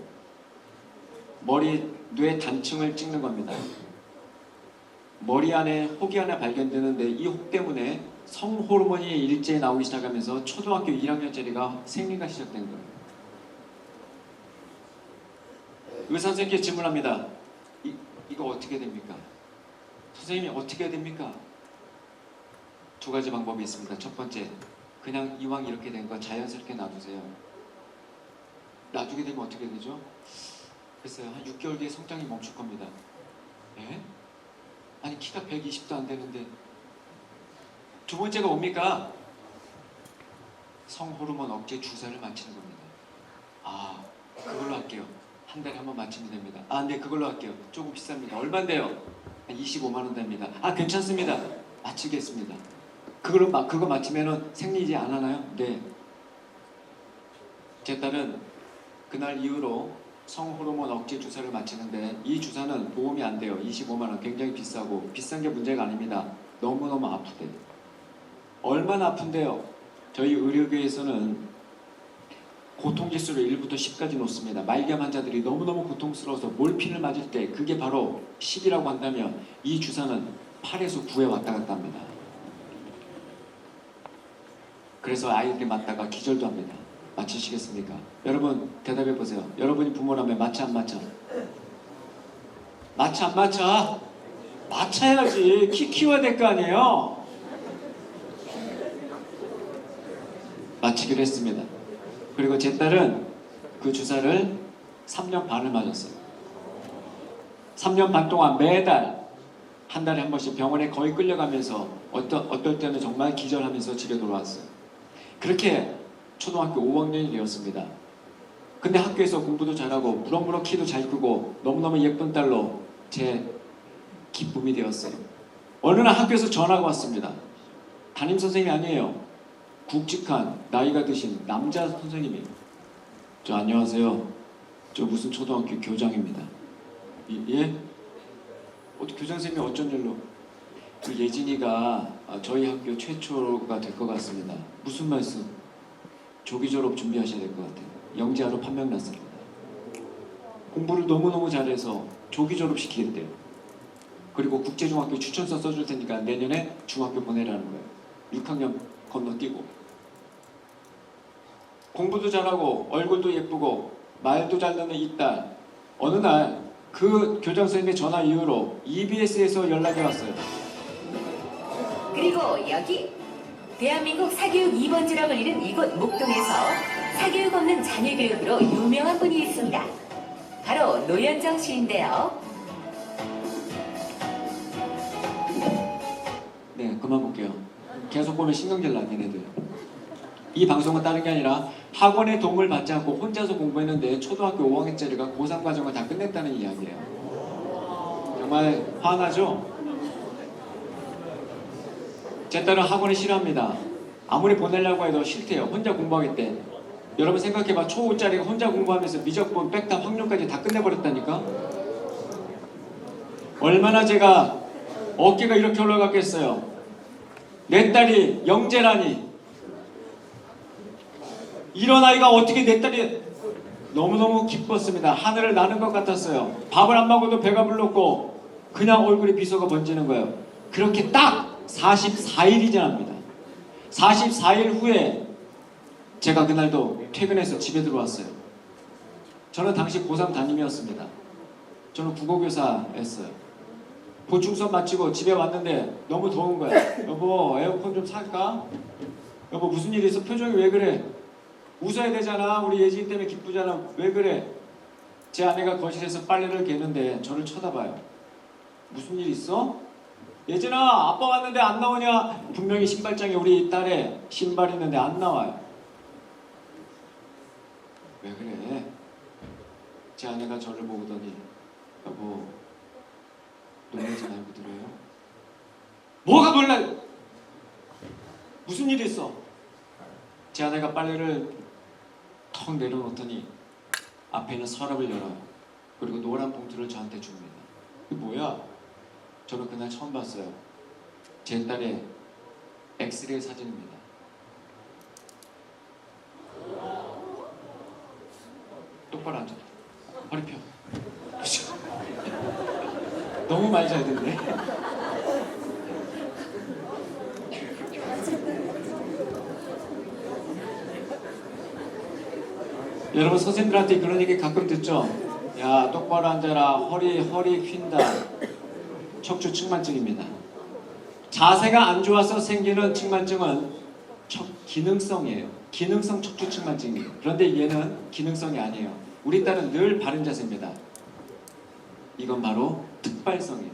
머리 뇌 단층을 찍는 겁니다. 머리 안에 혹이 하나 발견되는데 이 혹 때문에 성호르몬이 일제히 나오기 시작하면서 초등학교 1학년짜리가 생리가 시작된 거예요. 의사 선생님께 질문합니다. 이거 어떻게 됩니까? 선생님이 어떻게 해야 됩니까? 2가지 방법이 있습니다. 첫 번째, 그냥 이왕 이렇게 된 거 자연스럽게 놔두세요. 놔두게 되면 어떻게 되죠? 글쎄요, 한 6개월 뒤에 성장이 멈출 겁니다. 예? 아니 키가 120도 안 되는데. 두 번째가 뭡니까? 성호르몬 억제 주사를 맞히는 겁니다. 아, 그걸로 할게요. 한 달에 한 번 맞히면 됩니다. 아, 네, 그걸로 할게요. 조금 비쌉니다. 얼마인데요? 한 25만 원 됩니다. 아, 괜찮습니다. 맞히겠습니다. 그거 맞히면은 생리지 안 하나요? 네. 제 딸은 그날 이후로 성호르몬 억제 주사를 맞히는데 이 주사는 보험이 안 돼요. 25만 원, 굉장히 비싸고. 비싼 게 문제가 아닙니다. 너무너무 아프대요. 얼마나 아픈데요? 저희 의료계에서는 고통지수를 1부터 10까지 놓습니다. 말기암 환자들이 너무너무 고통스러워서 몰핀을 맞을 때 그게 바로 10이라고 한다면 이 주사는 8에서 9에 왔다 갔다 합니다. 그래서 아이들이 맞다가 기절도 합니다. 맞히시겠습니까? 여러분 대답해 보세요. 여러분이 부모라면 맞춰 안 맞춰? 맞춰 안 맞춰? 맞춰야지. 키 키워야 될 거 아니에요? 맞히기로 했습니다. 그리고 제 딸은 그 주사를 3년 반을 맞았어요. 3년 반 동안 매달 한 달에 한 번씩 병원에 거의 끌려가면서 어떨 때는 정말 기절하면서 집에 돌아왔어요. 그렇게 초등학교 5학년이 되었습니다. 근데 학교에서 공부도 잘하고 무럭무럭 키도 잘 크고 너무너무 예쁜 딸로 제 기쁨이 되었어요. 어느 날 학교에서 전화가 왔습니다. 담임선생님이 아니에요. 굵직한 나이가 드신 남자 선생님이 저 안녕하세요. 저 무슨 초등학교 교장입니다. 예? 교장 선생님이 어쩐 일로? 그 예진이가 저희 학교 최초가 될 것 같습니다. 무슨 말씀? 조기 졸업 준비하셔야 될 것 같아요. 영재하러 판명 났습니다. 공부를 너무너무 잘해서 조기 졸업 시키겠대요. 그리고 국제중학교 추천서 써줄 테니까 내년에 중학교 보내라는 거예요. 6학년 건너뛰고. 공부도 잘하고 얼굴도 예쁘고 말도 잘 듣는 이 딸. 어느 날 그 교장 선생님의 전화 이후로 EBS에서 연락이 왔어요. 그리고 여기 대한민국 사교육 2번지라고 불리는 이곳 목동에서 사교육 없는 자녀 교육으로 유명한 분이 있습니다. 바로 노현정 씨인데요. 네, 그만 볼게요. 계속 보면 신경질 나, 걔네들. 이 방송은 다른 게 아니라 학원의 도움을 받지 않고 혼자서 공부했는데 초등학교 5학년짜리가 고3 과정을 다 끝냈다는 이야기예요. 정말 화나죠? 제 딸은 학원을 싫어합니다. 아무리 보내려고 해도 싫대요. 혼자 공부하겠대. 여러분 생각해봐. 초5짜리가 혼자 공부하면서 미적분, 백답, 확률까지 다 끝내버렸다니까? 얼마나 제가 어깨가 이렇게 올라갔겠어요. 내 딸이 영재라니. 이런 아이가 어떻게 내 딸이. 너무너무 기뻤습니다. 하늘을 나는 것 같았어요. 밥을 안 먹어도 배가 불렀고 그냥 얼굴에 미소가 번지는 거예요. 그렇게 딱 44일이 지납니다. 44일 후에 제가 그날도 퇴근해서 집에 들어왔어요. 저는 당시 고3 담임이었습니다. 저는 국어교사였어요. 보충 수업 마치고 집에 왔는데 너무 더운 거야. 여보 에어컨 좀 살까? 여보 무슨 일 있어? 표정이 왜 그래? 웃어야 되잖아. 우리 예진이 때문에 기쁘잖아. 왜 그래? 제 아내가 거실에서 빨래를 개는데 저를 쳐다봐요. 무슨 일 있어? 예진아 아빠 왔는데 안 나오냐? 분명히 신발장에 우리 딸의 신발 있는데 안 나와요. 왜 그래? 제 아내가 저를 보더니 여보 놀라지 말고 들어요. 뭐가 놀라? 무슨 일이 있어? 제 아내가 빨래를 턱 내려놓더니 앞에 있는 서랍을 열어요. 그리고 노란 봉투를 저한테 줍니다. 이게 뭐야? 저는 그날 처음 봤어요. 제 딸의 엑스레이 사진입니다. 똑바로 앉아. 허리 펴. 너무 말 잘 듣네. 여러분 선생님들한테 그런 얘기 가끔 듣죠? 야 똑바로 앉아라. 허리 휜다. 척추 측만증입니다. 자세가 안 좋아서 생기는 측만증은 기능성이에요. 기능성 척추 측만증이에요. 그런데 얘는 기능성이 아니에요. 우리 딸은 늘 바른 자세입니다. 이건 바로 특발성이에요.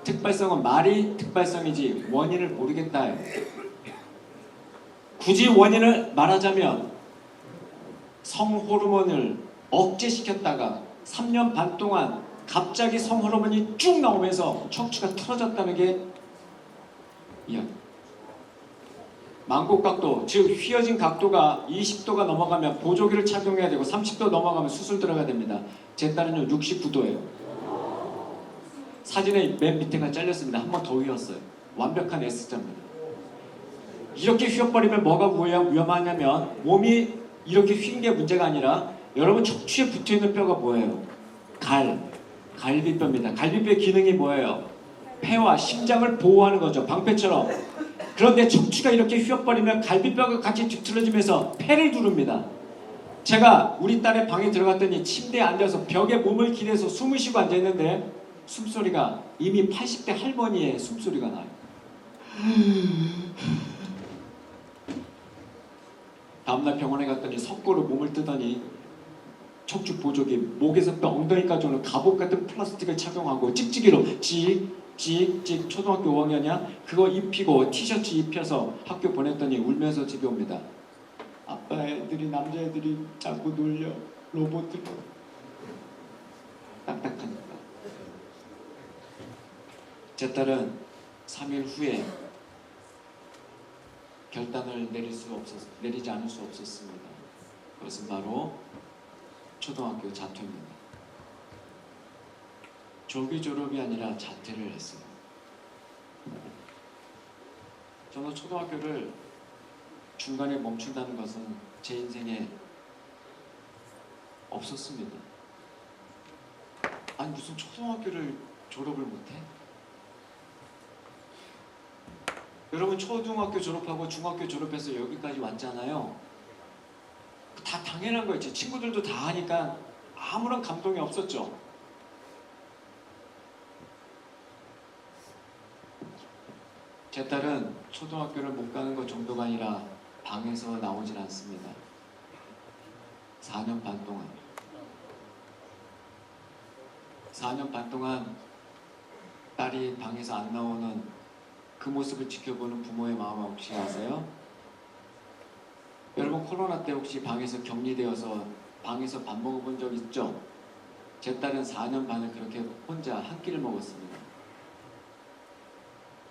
특발성은 말이 특발성이지 원인을 모르겠다예요. 굳이 원인을 말하자면 성호르몬을 억제시켰다가 3년 반 동안 갑자기 성호르몬이 쭉 나오면서 척추가 틀어졌다는 게 이야기. 만곡각도, 즉 휘어진 각도가 20도가 넘어가면 보조기를 착용해야 되고 30도 넘어가면 수술 들어가야 됩니다. 제 딸은요 69도예요. 사진의 맨 밑에가 잘렸습니다. 한 번 더 휘었어요. 완벽한 S자입니다. 이렇게 휘어버리면 뭐가 위험하냐면 몸이 이렇게 휜 게 문제가 아니라 여러분 척추에 붙어있는 뼈가 뭐예요? 갈비뼈입니다. 갈비뼈의 기능이 뭐예요? 폐와 심장을 보호하는 거죠. 방패처럼. 그런데 척추가 이렇게 휘어버리면 갈비뼈가 같이 뒤틀어지면서 폐를 두릅니다. 제가 우리 딸의 방에 들어갔더니 침대에 앉아서 벽에 몸을 기대서 숨을 쉬고 앉아있는데 숨소리가 이미 80대 할머니의 숨소리가 나요. 다음날 병원에 갔더니 석고로 몸을 뜨더니 척추 보조기 목에서부터 엉덩이까지 오는 갑옷 같은 플라스틱을 착용하고 찍찍이로 찍찍 초등학교 5학년이야? 그거 입히고 티셔츠 입혀서 학교 보냈더니 울면서 집에 옵니다. 아빠 애들이 남자애들이 자꾸 놀려 로봇으로. 딱딱하니까. 제 딸은 3일 후에 결단을 내리지 않을 수 없었습니다. 그것은 바로 초등학교 자퇴입니다. 조기 졸업이 아니라 자퇴를 했어요. 저는 초등학교를 중간에 멈춘다는 것은 제 인생에 없었습니다. 아니 무슨 초등학교를 졸업을 못해? 여러분 초등학교 졸업하고 중학교 졸업해서 여기까지 왔잖아요. 다 당연한 거였지. 친구들도 다 하니까 아무런 감동이 없었죠. 제 딸은 초등학교를 못 가는 것 정도가 아니라 방에서 나오질 않습니다. 4년 반 동안. 4년 반 동안 딸이 방에서 안 나오는 그 모습을 지켜보는 부모의 마음 혹시 아세요? 여러분 코로나 때 혹시 방에서 격리되어서 방에서 밥 먹어본 적 있죠? 제 딸은 4년 반을 그렇게 혼자 한 끼를 먹었습니다.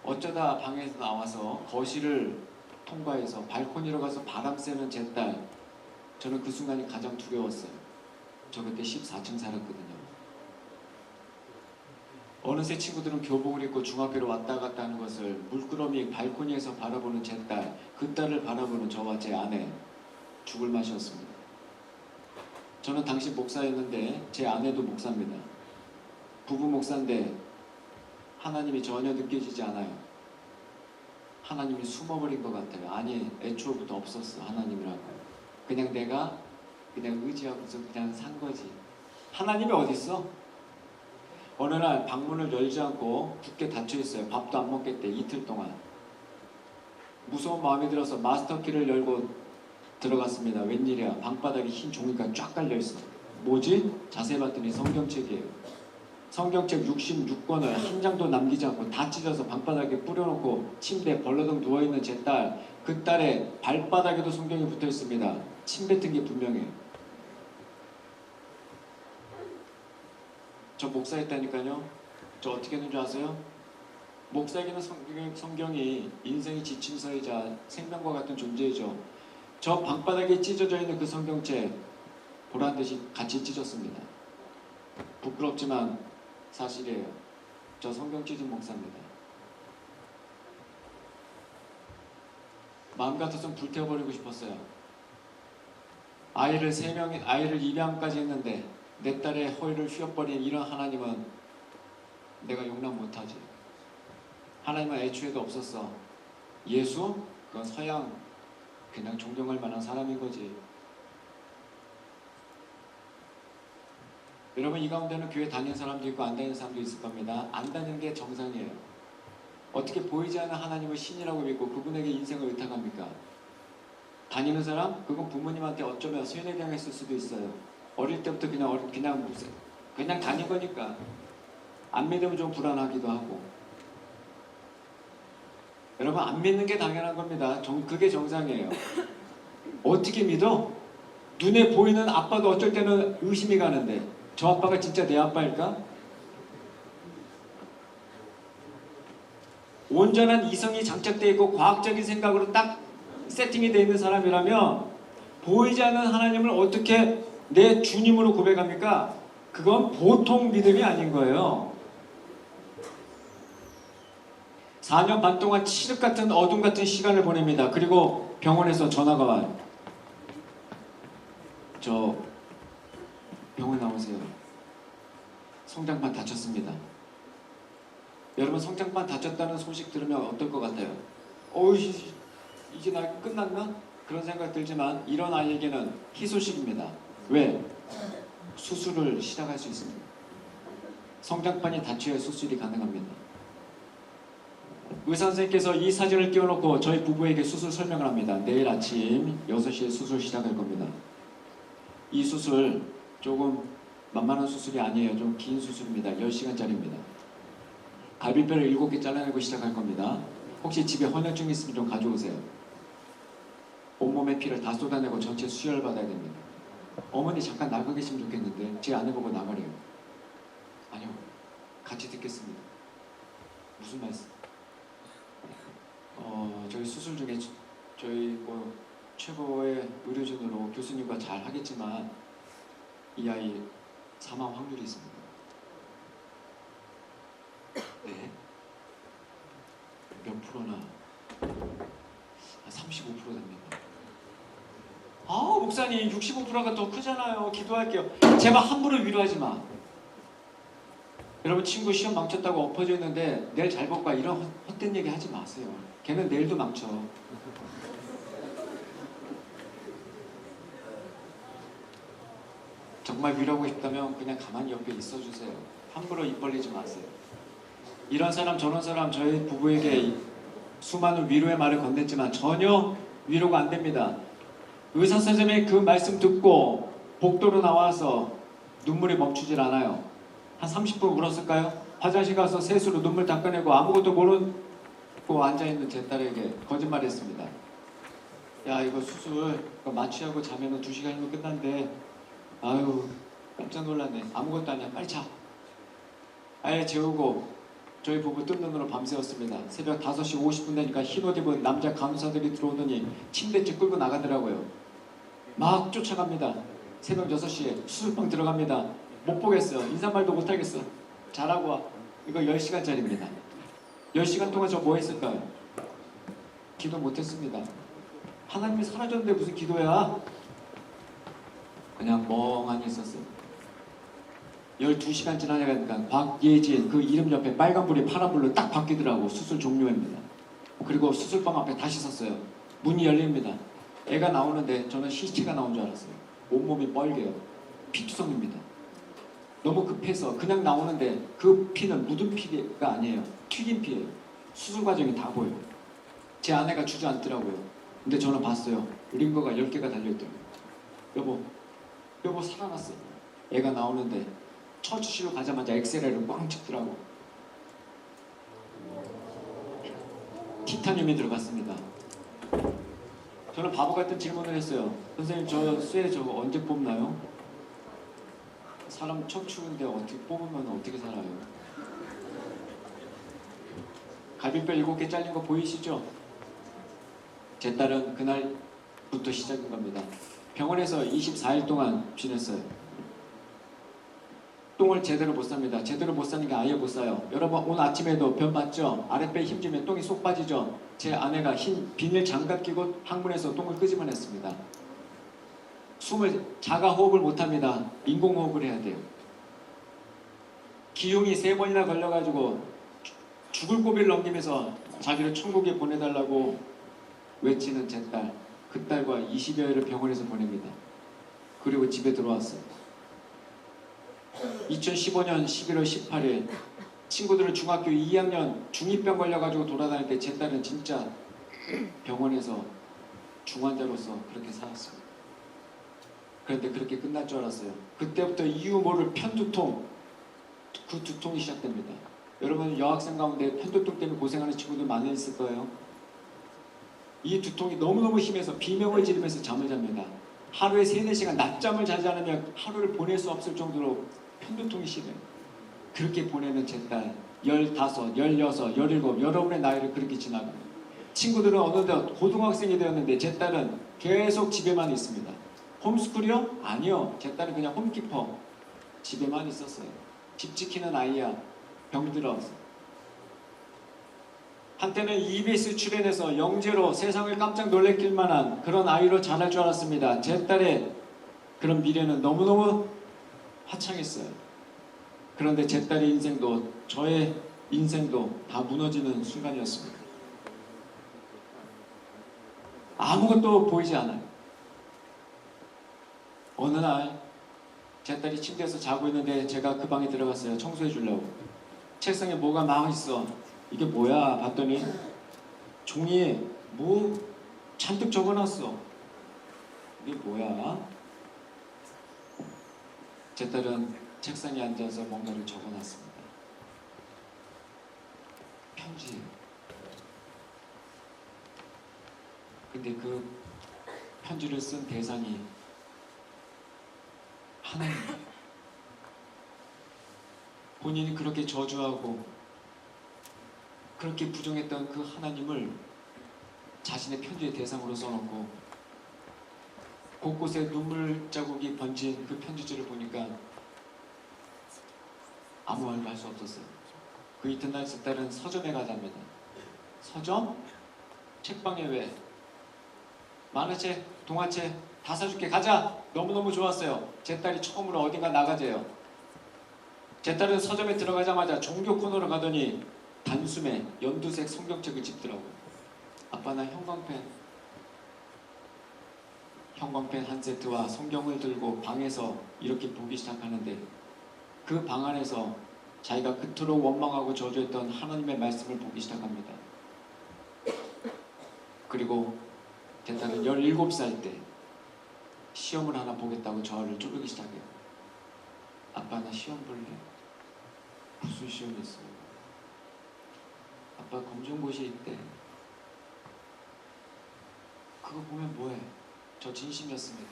어쩌다 방에서 나와서 거실을 통과해서 발코니로 가서 바람 쐬는 제 딸, 저는 그 순간이 가장 두려웠어요. 저 그때 14층 살았거든요. 어느새 친구들은 교복을 입고 중학교로 왔다 갔다 하는 것을 물끄러미 발코니에서 바라보는 제 딸, 그 딸을 바라보는 저와 제 아내, 죽을 맛이었습니다. 저는 당시 목사였는데 제 아내도 목사입니다. 부부 목사인데 하나님이 전혀 느껴지지 않아요. 하나님이 숨어버린 것 같아요. 아니 애초부터 없었어 하나님이라고. 그냥 내가 그냥 의지하고서 그냥 산 거지. 하나님이 어디 있어? 어느 날 방문을 열지 않고 굳게 닫혀 있어요. 밥도 안 먹겠대. 이틀 동안. 무서운 마음이 들어서 마스터키를 열고 들어갔습니다. 웬일이야. 방바닥에 흰 종이가 쫙 깔려 있어. 뭐지? 자세히 봤더니 성경책이에요. 성경책 66권을 한 장도 남기지 않고 다 찢어서 방바닥에 뿌려놓고 침대에 벌러덩 누워있는 제 딸, 그 딸의 발바닥에도 성경이 붙어 있습니다. 침 뱉은 게 분명해요. 저 목사했다니까요. 저 어떻게 했는 줄 아세요? 목사에게는 성경이 인생의 지침서이자 생명과 같은 존재이죠. 저 방바닥에 찢어져 있는 그 성경책 보란듯이 같이 찢었습니다. 부끄럽지만 사실이에요. 저 성경 찢은 목사입니다. 마음 같아서는 불태워버리고 싶었어요. 아이를 입양까지 했는데 내 딸의 허리를 휘어버린 이런 하나님은 내가 용납 못하지. 하나님은 애초에도 없었어. 예수? 그건 서양 그냥 존경할 만한 사람인 거지. 여러분 이 가운데는 교회 다니는 사람도 있고 안 다니는 사람도 있을 겁니다. 안 다니는 게 정상이에요. 어떻게 보이지 않는 하나님을 신이라고 믿고 그분에게 인생을 의탁합니까? 다니는 사람? 그건 부모님한테 어쩌면 세뇌당했을 수도 있어요. 어릴 때부터 그냥 다닌 거니까 안 믿으면 좀 불안하기도 하고. 여러분 안 믿는 게 당연한 겁니다. 그게 정상이에요. 어떻게 믿어? 눈에 보이는 아빠도 어쩔 때는 의심이 가는데 저 아빠가 진짜 내 아빠일까? 온전한 이성이 장착되어 있고 과학적인 생각으로 딱 세팅이 되어 있는 사람이라면 보이지 않는 하나님을 어떻게 내 주님으로 고백합니까? 그건 보통 믿음이 아닌 거예요. 4년 반 동안 칠흑 같은 어둠 같은 시간을 보냅니다. 그리고 병원에서 전화가 와요. 저 병원 나오세요. 성장판 다쳤습니다. 여러분 성장판 다쳤다는 소식 들으면 어떨 것 같아요? 이제 나 끝났나? 그런 생각 들지만 이런 아이에게는 희소식입니다. 왜? 수술을 시작할 수 있습니다. 성장판이 닫혀야 수술이 가능합니다. 의사 선생님께서 이 사진을 띄워놓고 저희 부부에게 수술 설명을 합니다. 내일 아침 6시에 수술 시작할 겁니다. 이 수술 조금 만만한 수술이 아니에요. 좀 긴 수술입니다. 10시간짜리입니다. 갈비뼈를 7개 잘라내고 시작할 겁니다. 혹시 집에 헌혈증 있으면 좀 가져오세요. 온몸의 피를 다 쏟아내고 전체 수혈 받아야 됩니다. 어머니 잠깐 나가 계시면 좋겠는데 제 아내 보고 나가래요. 아니요. 같이 듣겠습니다. 무슨 말씀? 저희 수술 중에 저희 최고의 의료진으로 교수님과 잘 하겠지만 이 아이 사망 확률이 있습니다. 네. 몇 프로나? 35% 됩니다. 아, 목사님 65%가 더 크잖아요. 기도할게요. 제발 함부로 위로하지 마. 여러분 친구 시험 망쳤다고 엎어져 있는데 내일 잘 볼 거야 이런 헛된 얘기 하지 마세요. 걔는 내일도 망쳐. 정말 위로하고 싶다면 그냥 가만히 옆에 있어주세요. 함부로 입 벌리지 마세요. 이런 사람 저런 사람 저희 부부에게 수많은 위로의 말을 건넸지만 전혀 위로가 안 됩니다. 의사 선생님의 그 말씀 듣고 복도로 나와서 눈물이 멈추질 않아요. 한 30분 울었을까요? 화장실 가서 세수로 눈물 닦아내고 아무것도 모르고 앉아있는 제 딸에게 거짓말했습니다. 야 이거 수술 이거 마취하고 자면은 2시간이면 끝난대. 아유 깜짝 놀랐네. 아무것도 아니야. 빨리 자. 아예 재우고 저희 부부 뜬 눈으로 밤새웠습니다. 새벽 5시 50분 되니까 흰옷 입은 남자 간호사들이 들어오더니 침대째 끌고 나가더라고요. 막 쫓아갑니다. 새벽 6시에 수술방 들어갑니다. 못 보겠어요. 인사말도 못 하겠어. 잘하고 와. 이거 10시간짜리입니다. 10시간 동안 저 뭐 했을까요? 기도 못 했습니다. 하나님이 사라졌는데 무슨 기도야? 그냥 멍하니 있었어요. 12시간 지나니까 박예진 그 이름 옆에 빨간불이 파란불로 딱 바뀌더라고. 수술 종료입니다. 그리고 수술방 앞에 다시 섰어요. 문이 열립니다. 애가 나오는데 저는 시체가 나온 줄 알았어요. 온몸이 뻘개요. 피투성입니다. 너무 급해서 그냥 나오는데 그 피는 묻은 피가 아니에요. 튀긴 피예요. 수술 과정이 다 보여요. 제 아내가 주저앉더라고요. 근데 저는 봤어요. 링거가 10개가 달려있더라고요. 여보 살아났어. 애가 나오는데 처치실로 가자마자 엑스레이를 꽝 찍더라고. 티타늄이 들어갔습니다. 저는 바보 같은 질문을 했어요. 선생님 저 쇠 저거 언제 뽑나요? 사람 척추인데 어떻게 뽑으면 어떻게 살아요? 갈비뼈 7개 잘린 거 보이시죠? 제 딸은 그날부터 시작인 겁니다. 병원에서 24일 동안 지냈어요. 똥을 제대로 못 쌉니다. 제대로 못 싸는 게 아예 못 싸요. 여러분 오늘 아침에도 변 봤죠? 아랫배 힘주면 똥이 쏙 빠지죠? 제 아내가 흰 비닐 장갑 끼고 항문에서 똥을 끄집어냈 했습니다. 숨을 자가 호흡을 못합니다. 인공호흡을 해야 돼요. 기흉이 3번이나 걸려가지고 죽을 고비를 넘기면서 자기를 천국에 보내달라고 외치는 제 딸. 그 딸과 20여일을 병원에서 보냅니다. 그리고 집에 들어왔어요. 2015년 11월 18일 친구들은 중학교 2학년 중2병 걸려가지고 돌아다닐 때 제 딸은 진짜 병원에서 중환자로서 그렇게 살았어요. 그런데 그렇게 끝날 줄 알았어요. 그때부터 이유 모를 편두통, 그 두통이 시작됩니다. 여러분 여학생 가운데 편두통 때문에 고생하는 친구들 많이 있을 거예요. 이 두통이 너무너무 심해서 비명을 지르면서 잠을 잡니다. 하루에 3-4시간 낮잠을 자지 않으면 하루를 보낼 수 없을 정도로 편두통이 심해요. 그렇게 보내는 제 딸 15, 16, 17 여러분의 나이를 그렇게 지나갑니다. 친구들은 어느덧 고등학생이 되었는데 제 딸은 계속 집에만 있습니다. 홈스쿨이요? 아니요. 제 딸은 그냥 홈키퍼. 집에만 있었어요. 집 지키는 아이야. 병들어서. 한때는 EBS 출연해서 영재로 세상을 깜짝 놀래킬 만한 그런 아이로 자랄 줄 알았습니다. 제 딸의 그런 미래는 너무너무 화창했어요. 그런데 제 딸의 인생도 저의 인생도 다 무너지는 순간이었습니다. 아무것도 보이지 않아요. 어느 날 제 딸이 침대에서 자고 있는데 제가 그 방에 들어갔어요. 청소해 주려고. 책상에 뭐가 막 있어. 이게 뭐야? 봤더니 종이에 뭐 잔뜩 적어놨어. 이게 뭐야? 제 딸은 책상에 앉아서 뭔가를 적어놨습니다. 편지예요. 근데 그 편지를 쓴 대상이 하나님. 본인이 그렇게 저주하고 그렇게 부정했던 그 하나님을 자신의 편지의 대상으로 써놓고 곳곳에 눈물 자국이 번진 그 편지지를 보니까 아무 말도 할 수 없었어요. 그 이튿날 제 딸은 서점에 가자입니다. 서점? 책방에 왜? 만화책, 동화책 다 사줄게. 가자. 너무너무 좋았어요. 제 딸이 처음으로 어딘가 나가재요. 제 딸은 서점에 들어가자마자 종교 코너로 가더니 단숨에 연두색 성경책을 집더라고요. 아빠 나 형광펜 한 세트와 성경을 들고 방에서 이렇게 보기 시작하는데 그 방 안에서 자기가 그토록 원망하고 저주했던 하나님의 말씀을 보기 시작합니다. 그리고 제 딸은 17살 때 시험을 하나 보겠다고 저를 쪼르기 시작해요. 아빠 나 시험 볼래? 무슨 시험이었어? 아빠 검정고시 있대. 그거 보면 뭐해? 저 진심이었습니다.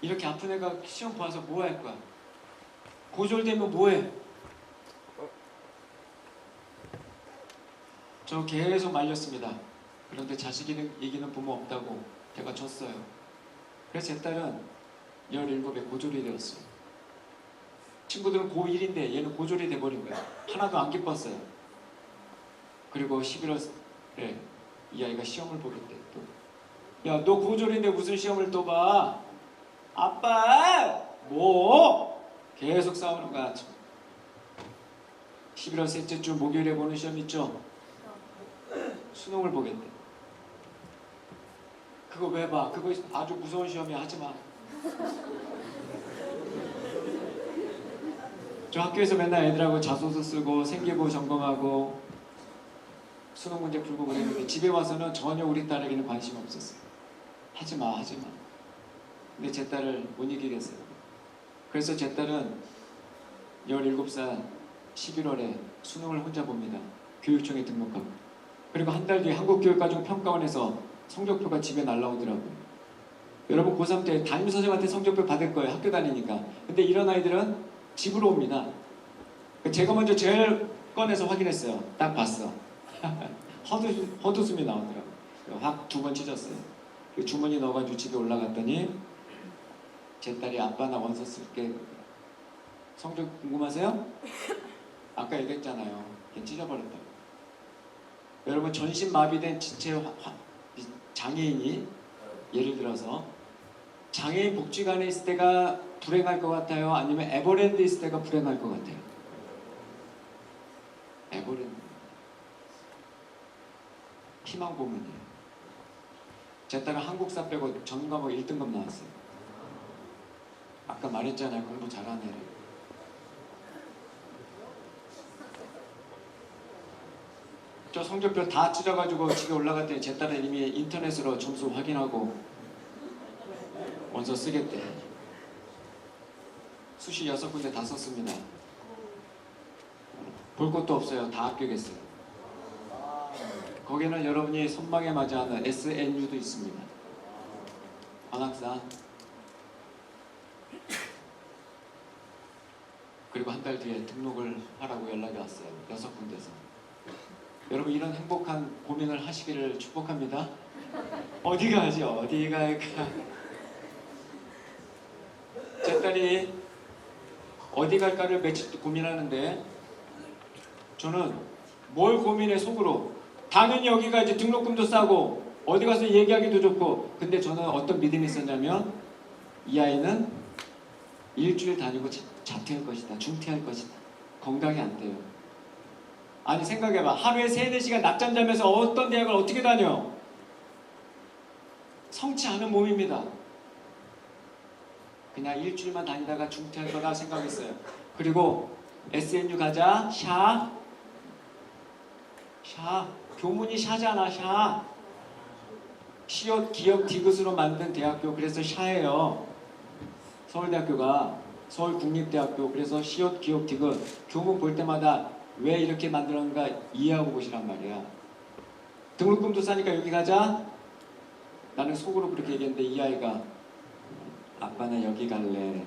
이렇게 아픈 애가 시험 봐서 뭐 할 거야? 고졸되면 뭐해? 저 계속 말렸습니다. 그런데 자식 이기는 부모 없다고 제가 졌어요. 그래서 제 딸은 17에 고졸이 되었어요. 친구들은 고1인데 얘는 고졸이 돼버린 거야. 하나도 안 기뻤어요. 그리고 11월에 이 아이가 시험을 보겠대. 야, 너 고졸인데 무슨 시험을 또 봐? 아빠! 뭐? 계속 싸우는 거야. 11월 셋째 주 목요일에 보는 시험 있죠? 수능을 보겠대. 그거 왜 봐? 그거 아주 무서운 시험이야. 하지 마. 저 학교에서 맨날 애들하고 자소서 쓰고 생기부 점검하고 수능 문제 풀고 그랬는데 집에 와서는 전혀 우리 딸에게는 관심 없었어요. 하지 마. 근데 제 딸을 못 이기겠어요. 그래서 제 딸은 17살 11월에 수능을 혼자 봅니다. 교육청에 등록하고. 그리고 한 달 뒤에 한국교육과정평가원에서 성적표가 집에 날라오더라고요. 여러분 고3 때 담임선생님한테 성적표 받을 거예요. 학교 다니니까. 근데 이런 아이들은 집으로 옵니다. 제가 먼저 제일 꺼내서 확인했어요. 딱 봤어. 헛웃음이 나오더라고요. 확 2번 찢었어요. 주머니 넣어가지고 집에 올라갔더니 제 딸이 아빠 나 원서 쓸게. 성적 궁금하세요? 아까 얘기했잖아요. 걔 찢어버렸다고. 여러분 전신마비된 지체 장애인이 예를 들어서 장애인 복지관에 있을 때가 불행할 것 같아요? 아니면 에버랜드 있을 때가 불행할 것 같아요? 에버랜드. 희망 고문이에요. 제 딸은 한국사 빼고 전 과목 1등급 나왔어요. 아까 말했잖아요. 공부 잘하는 애를. 저 성적표 다 찢어가지고 집에 올라갔더니 제 딸은 이미 인터넷으로 점수 확인하고 원서 쓰겠대. 수시 6군데 다 썼습니다. 볼 것도 없어요. 다 합격했어요. 거기는 여러분이 선망에 맞이하는 SNU도 있습니다. 관악산. 그리고 한 달 뒤에 등록을 하라고 연락이 왔어요. 6군데서. 여러분 이런 행복한 고민을 하시기를 축복합니다. 어디가 하죠? 어디가 할까? 제 딸이 어디 갈까를 며칠 고민하는데 저는 뭘 고민해 속으로 당연히 여기 가야지. 등록금도 싸고 어디 가서 얘기하기도 좋고. 근데 저는 어떤 믿음이 있었냐면 이 아이는 일주일 다니고 자퇴할 것이다. 중퇴할 것이다. 건강이 안 돼요. 아니 생각해봐. 하루에 3-4시간 낮잠 자면서 어떤 대학을 어떻게 다녀? 성치 않은 몸입니다. 그냥 일주일만 다니다가 중퇴할 거다 생각했어요. 그리고 SNU 가자. 샤. 교문이 샤잖아. 샤. 시옷 기업 디귿으로 만든 대학교. 그래서 샤예요. 서울대학교가 서울국립대학교. 그래서 시옷 기업 디귿. 교문 볼 때마다 왜 이렇게 만들었는가 이해하고 보시란 말이야. 등록금도 싸니까 여기 가자. 나는 속으로 그렇게 얘기했는데 이 아이가 아빠 나 여기 갈래.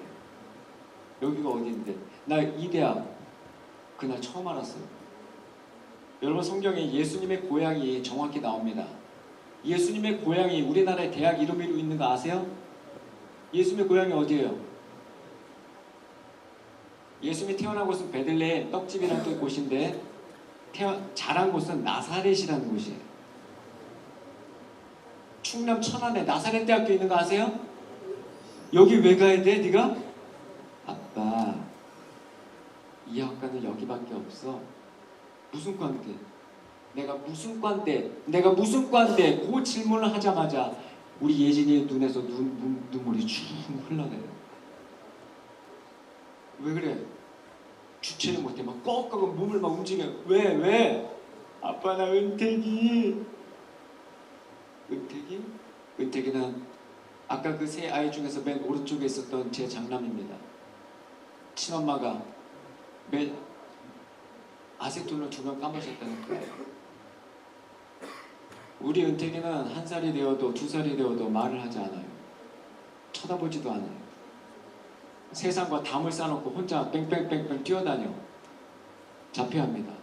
여기가 어딘데? 나 이 대학 그날 처음 알았어요. 여러분 성경에 예수님의 고향이 정확히 나옵니다. 예수님의 고향이 우리나라의 대학 이름으로 있는 거 아세요? 예수님의 고향이 어디예요? 예수님이 태어난 곳은 베들레헴 떡집이라는 또 곳인데 자란 곳은 나사렛이라는 곳이에요. 충남 천안에 나사렛 대학교 있는 거 아세요? 여기 왜 가야 돼 네가? 아빠 이 학과는 여기밖에 없어. 무슨 과인데? 내가 무슨 과인데? 내가 무슨 과인데? 그 질문을 하자마자 우리 예진이의 눈에서 눈물이 쭉 흘러내요. 왜 그래? 주체를 못해. 막 꺽꺽 몸을 막 움직여. 왜? 아빠 나 은택이. 은택이는 아까 그 세 아이 중에서 맨 오른쪽에 있었던 제 장남입니다. 친엄마가 맨 아세톤을 2명 감으셨다는 거예요. 우리 은택이는 1살이 되어도 2살이 되어도 말을 하지 않아요. 쳐다보지도 않아요. 세상과 담을 쌓아놓고 혼자 뺑뺑뺑뺑 뛰어다녀. 자폐합니다.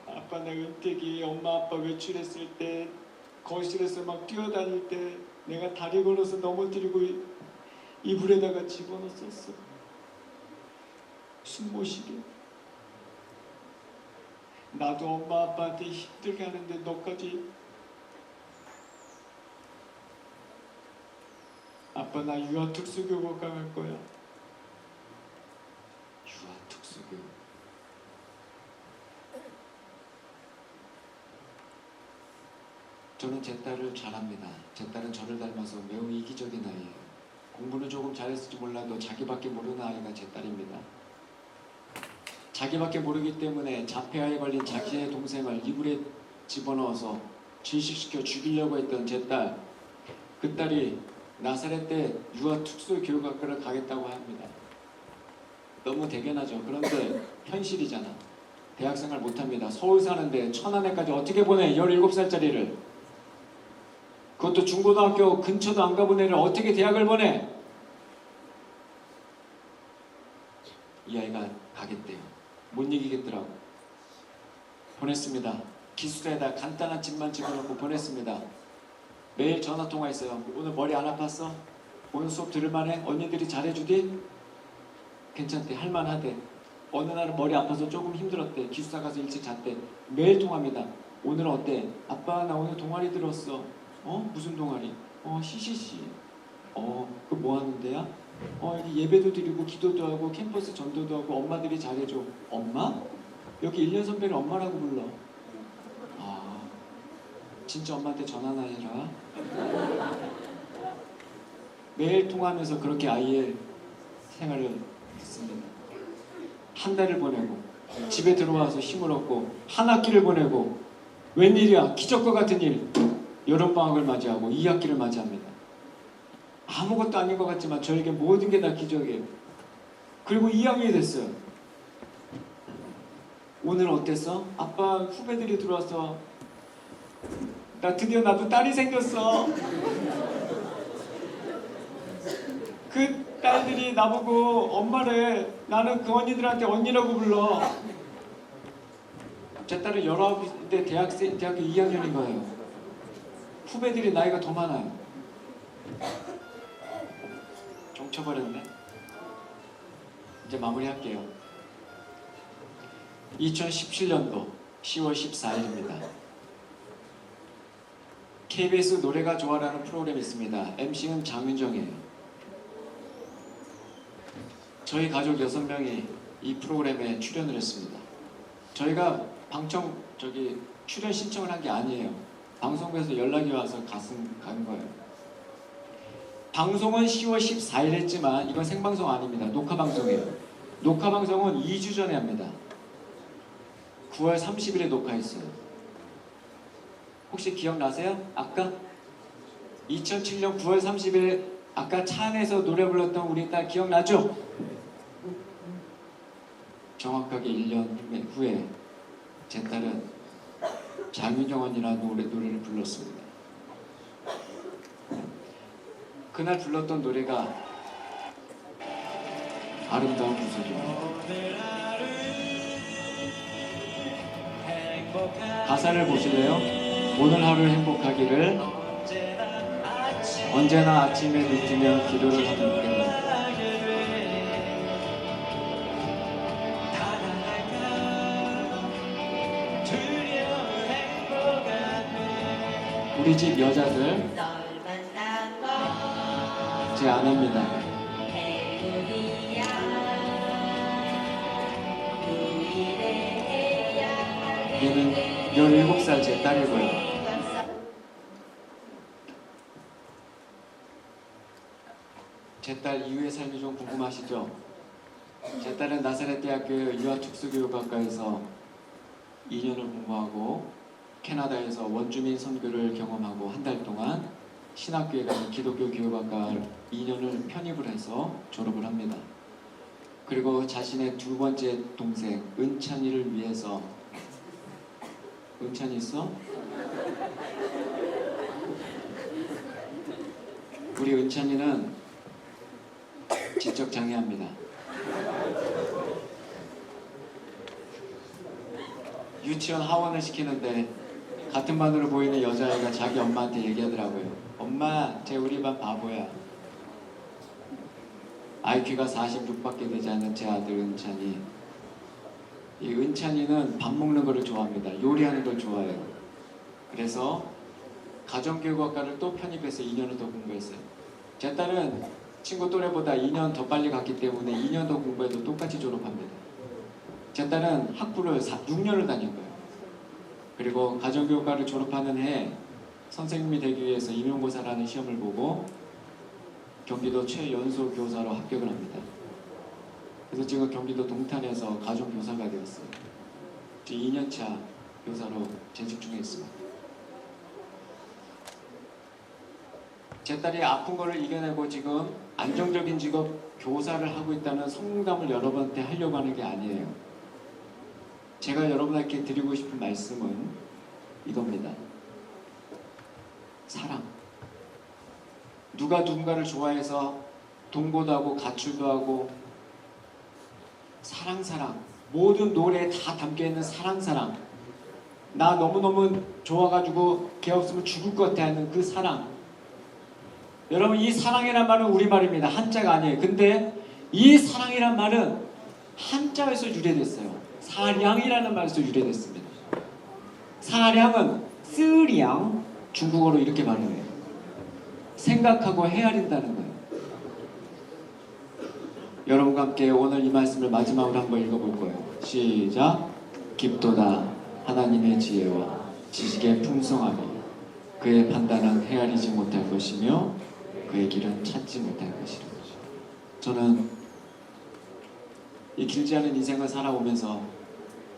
아빠 나 은택이 엄마 아빠 외출했을 때 거실에서 막 뛰어다닐 때 내가 다리 걸어서 넘어뜨리고 이불에다가 집어넣었어. 숨 못 쉬게. 나도 엄마 아빠한테 힘들게 하는데 너까지. 아빠 나 유아특수교육 갈 거야. 유아특수교육. 저는 제 딸을 잘합니다. 제 딸은 저를 닮아서 매우 이기적인 아이예요. 공부는 조금 잘했을지 몰라도 자기밖에 모르는 아이가 제 딸입니다. 자기밖에 모르기 때문에 자폐아에 걸린 자기의 동생을 이불에 집어넣어서 질식시켜 죽이려고 했던 제 딸. 그 딸이 나사렛 때 유아특수교육학과를 가겠다고 합니다. 너무 대견하죠. 그런데 현실이잖아. 대학생활 못합니다. 서울 사는데 천안에까지 어떻게 보내? 17살짜리를. 그것도 중고등학교 근처도 안 가본 애를 어떻게 대학을 보내? 이 아이가 가겠대요. 못 이기겠더라고. 보냈습니다. 기숙사에다 간단한 집만 집어넣고 보냈습니다. 매일 전화통화했어요. 오늘 머리 안 아팠어? 오늘 수업 들을만해? 언니들이 잘해주디? 괜찮대. 할만하대. 어느 날은 머리 아파서 조금 힘들었대. 기숙사 가서 일찍 잤대. 매일 통화합니다. 오늘은 어때? 아빠 나 오늘 동아리 들었어. 무슨 동아리? CCC. 그 뭐 하는 데야? 여기 예배도 드리고 기도도 하고 캠퍼스 전도도 하고 엄마들이 잘해줘. 엄마? 여기 1년 선배를 엄마라고 불러. 진짜 엄마한테 전화나 해라. 매일 통화하면서 그렇게 아이의 생활을 했습니다. 한 달을 보내고 집에 들어와서 힘을 얻고 한 학기를 보내고 웬일이야 기적과 같은 일. 여름방학을 맞이하고 2학기를 맞이합니다. 아무것도 아닌 것 같지만 저에게 모든 게 다 기적이에요. 그리고 2학년이 됐어요. 오늘 어땠어? 아빠 후배들이 들어와서 나 드디어 나도 딸이 생겼어. 그 딸들이 나보고 엄마를 나는 그 언니들한테 언니라고 불러. 제 딸은 19대 대학교 2학년인 거예요. 후배들이 나이가 더 많아요. 종쳐버렸네. 이제 마무리할게요. 2017년도 10월 14일입니다. KBS 노래가 좋아라는 프로그램이 있습니다. MC는 장윤정이에요. 저희 가족 6명이 이 프로그램에 출연을 했습니다. 저희가 출연 신청을 한 게 아니에요. 방송국에서 연락이 와서 간 거예요. 방송은 10월 14일 했지만 이건 생방송 아닙니다. 녹화방송이에요. 녹화방송은 2주 전에 합니다. 9월 30일에 녹화했어요. 혹시 기억나세요? 아까? 2007년 9월 30일 아까 차 안에서 노래 불렀던 우리 딸 기억나죠? 정확하게 1년 후에 제 딸은 장윤정 언니라는 노래를 불렀습니다. 그날 불렀던 노래가 아름다운 구속입니다. 가사를 보실래요? 오늘 하루 행복하기를 언제나 아침에 눈 뜨면 기도를 하게 됩니다. 우리 집 여자들 제 아내입니다. 얘는 17살 제 딸이고요. 제 딸 이후의 삶이 좀 궁금하시죠? 제 딸은 나사렛 대학교 유아특수교육학과에서 2년을 공부하고 캐나다에서 원주민 선교를 경험하고 한 달 동안 신학교에 가서 기독교 교육학과 2년을 편입을 해서 졸업을 합니다. 그리고 자신의 두 번째 동생 은찬이를 위해서 은찬이 있어? 우리 은찬이는 지적 장애합니다. 유치원 하원을 시키는데 같은 반으로 보이는 여자아이가 자기 엄마한테 얘기하더라고요. 엄마, 쟤 우리 반 바보야. IQ가 46밖에 되지 않은 제 아들 은찬이. 이 은찬이는 밥 먹는 거를 좋아합니다. 요리하는 걸 좋아해요. 그래서 가정교육학과를 또 편입해서 2년을 더 공부했어요. 제 딸은 친구 또래보다 2년 더 빨리 갔기 때문에 2년 더 공부해도 똑같이 졸업합니다. 제 딸은 학부를 6년을 다닐 거예요. 그리고 가정교육과를 졸업하는 해에 선생님이 되기 위해서 임용고사라는 시험을 보고 경기도 최연소 교사로 합격을 합니다. 그래서 지금 경기도 동탄에서 가정교사가 되었어요. 지금 2년차 교사로 재직 중에 있습니다. 제 딸이 아픈 거를 이겨내고 지금 안정적인 직업 교사를 하고 있다는 성공담을 여러분한테 하려고 하는 게 아니에요. 제가 여러분에게 드리고 싶은 말씀은 이겁니다. 사랑. 누가 누군가를 좋아해서 동거도 하고 가출도 하고 사랑 모든 노래에 다 담겨있는 사랑 나 너무너무 좋아가지고 걔 없으면 죽을 것 같아 하는 그 사랑. 여러분 이 사랑이란 말은 우리말입니다. 한자가 아니에요. 근데 이 사랑이란 말은 한자에서 유래됐어요. 사량이라는 말에서 유래됐습니다. 사량은 쓰량 중국어로 이렇게 발음해요. 생각하고 헤아린다는 거예요. 여러분과 함께 오늘 이 말씀을 마지막으로 한번 읽어볼 거예요. 시작. 깊도다 하나님의 지혜와 지식의 풍성함이 그의 판단은 헤아리지 못할 것이며 그의 길은 찾지 못할 것이라. 저는 이 길지 않은 인생을 살아오면서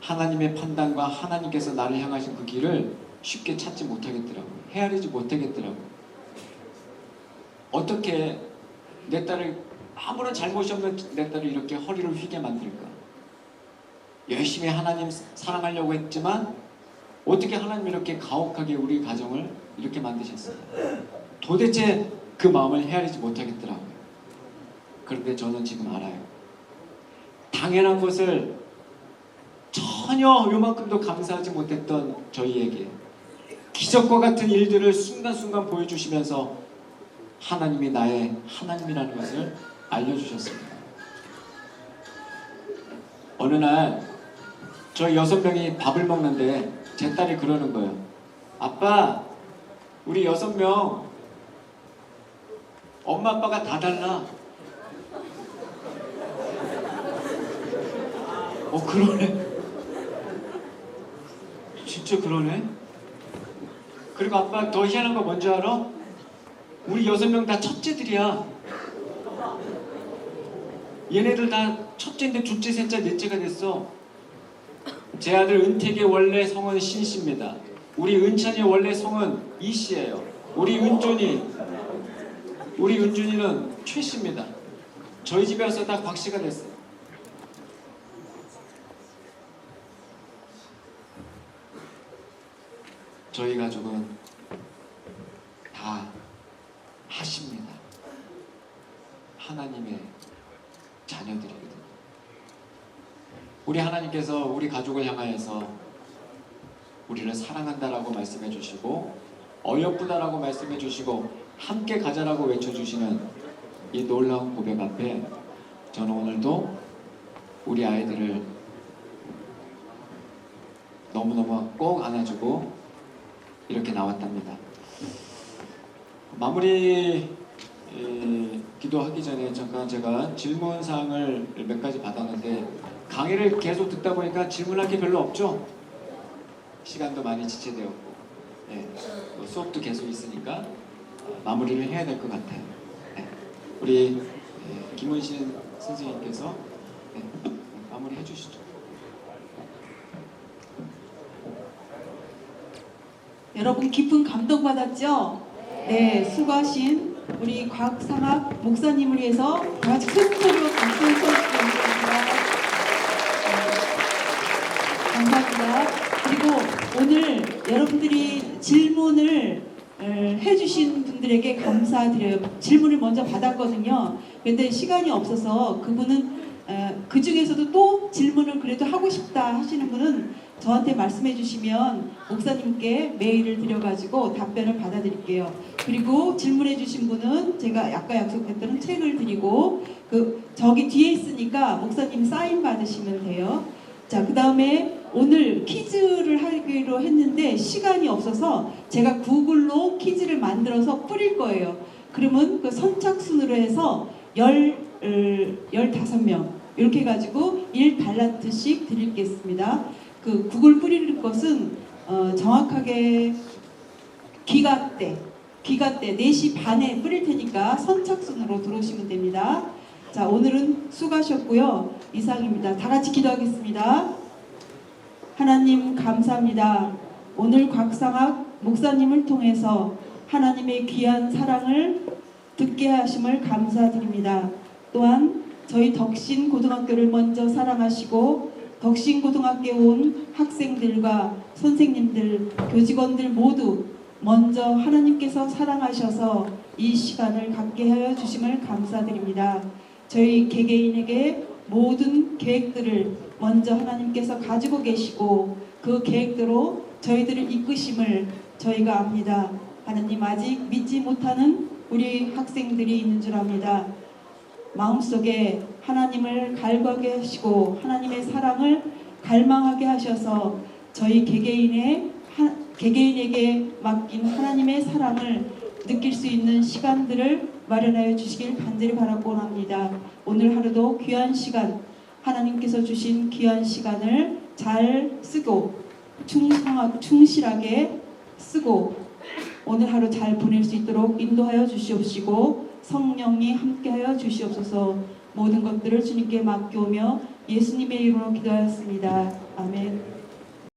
하나님의 판단과 하나님께서 나를 향하신 그 길을 쉽게 찾지 못하겠더라고요. 헤아리지 못하겠더라고요. 어떻게 내 딸을 아무런 잘못이 없는 내 딸을 이렇게 허리를 휘게 만들까? 열심히 하나님 사랑하려고 했지만 어떻게 하나님 이렇게 가혹하게 우리 가정을 이렇게 만드셨어요? 도대체 그 마음을 헤아리지 못하겠더라고요. 그런데 저는 지금 알아요. 당연한 것을 전혀 요만큼도 감사하지 못했던 저희에게 기적과 같은 일들을 순간순간 보여주시면서 하나님이 나의 하나님이라는 것을 알려주셨습니다. 어느 날 저희 6명이 밥을 먹는데 제 딸이 그러는 거예요. 아빠, 우리 6명 엄마 아빠가 다 달라. 그러네. 진짜 그러네. 그리고 아빠 더 희한한 거 뭔지 알아? 우리 6명 다 첫째들이야. 얘네들 다 첫째인데 둘째, 셋째, 넷째가 됐어. 제 아들 은택의 원래 성은 신씨입니다. 우리 은찬이 원래 성은 이씨예요. 우리 은준이는 최씨입니다. 저희 집에 와서 다 곽씨가 됐어요. 저희 가족은 다 하십니다. 하나님의 자녀들이거든요. 우리 하나님께서 우리 가족을 향하여서 우리를 사랑한다라고 말씀해 주시고 어여쁘다라고 말씀해 주시고 함께 가자라고 외쳐주시는 이 놀라운 고백 앞에 저는 오늘도 우리 아이들을 너무너무 꼭 안아주고 이렇게 나왔답니다. 마무리 기도하기 전에 잠깐 제가 질문사항을 몇 가지 받았는데 강의를 계속 듣다 보니까 질문할 게 별로 없죠? 시간도 많이 지체되었고 네, 수업도 계속 있으니까 마무리를 해야 될 것 같아요. 네, 우리 김은신 선생님께서 마무리 해주시죠. 여러분 깊은 감동 받았죠? 네, 수고하신 우리 곽상학 목사님을 위해서 다 같이 큰 소리로 박수 쳐주시겠습니다. 감사합니다. 그리고 오늘 여러분들이 질문을 해주신 분들에게 감사드려요. 질문을 먼저 받았거든요. 그런데 시간이 없어서 그분은 그 중에서도 또 질문을 그래도 하고 싶다 하시는 분은 저한테 말씀해 주시면 목사님께 메일을 드려가지고 답변을 받아드릴게요. 그리고 질문해 주신 분은 제가 아까 약속했던 책을 드리고 저기 뒤에 있으니까 목사님 사인 받으시면 돼요. 자, 그 다음에 오늘 퀴즈를 하기로 했는데 시간이 없어서 제가 구글로 퀴즈를 만들어서 뿌릴 거예요. 그러면 그 선착순으로 해서 15명 이렇게 해가지고 1달란트씩 드리겠습니다. 그 구글 뿌리는 것은 정확하게 기가때 4시 반에 뿌릴 테니까 선착순으로 들어오시면 됩니다. 자, 오늘은 수고하셨고요. 이상입니다. 다 같이 기도하겠습니다. 하나님 감사합니다. 오늘 곽상학 목사님을 통해서 하나님의 귀한 사랑을 듣게 하심을 감사드립니다. 또한 저희 덕신 고등학교를 먼저 사랑하시고 덕신 고등학교에 온 학생들과 선생님들, 교직원들 모두 먼저 하나님께서 사랑하셔서 이 시간을 갖게 하여 주심을 감사드립니다. 저희 개개인에게 모든 계획들을 먼저 하나님께서 가지고 계시고 그 계획대로 저희들을 이끄심을 저희가 압니다. 하나님, 아직 믿지 못하는 우리 학생들이 있는 줄 압니다. 마음속에 하나님을 갈구하게 하시고 하나님의 사랑을 갈망하게 하셔서 저희 개개인에게 맡긴 하나님의 사랑을 느낄 수 있는 시간들을 마련하여 주시길 간절히 바라고 합니다. 오늘 하루도 귀한 시간, 하나님께서 주신 귀한 시간을 잘 쓰고 충실하게 쓰고 오늘 하루 잘 보낼 수 있도록 인도하여 주시옵시고 성령이 함께하여 주시옵소서. 모든 것들을 주님께 맡겨오며 예수님의 이름으로 기도하였습니다. 아멘.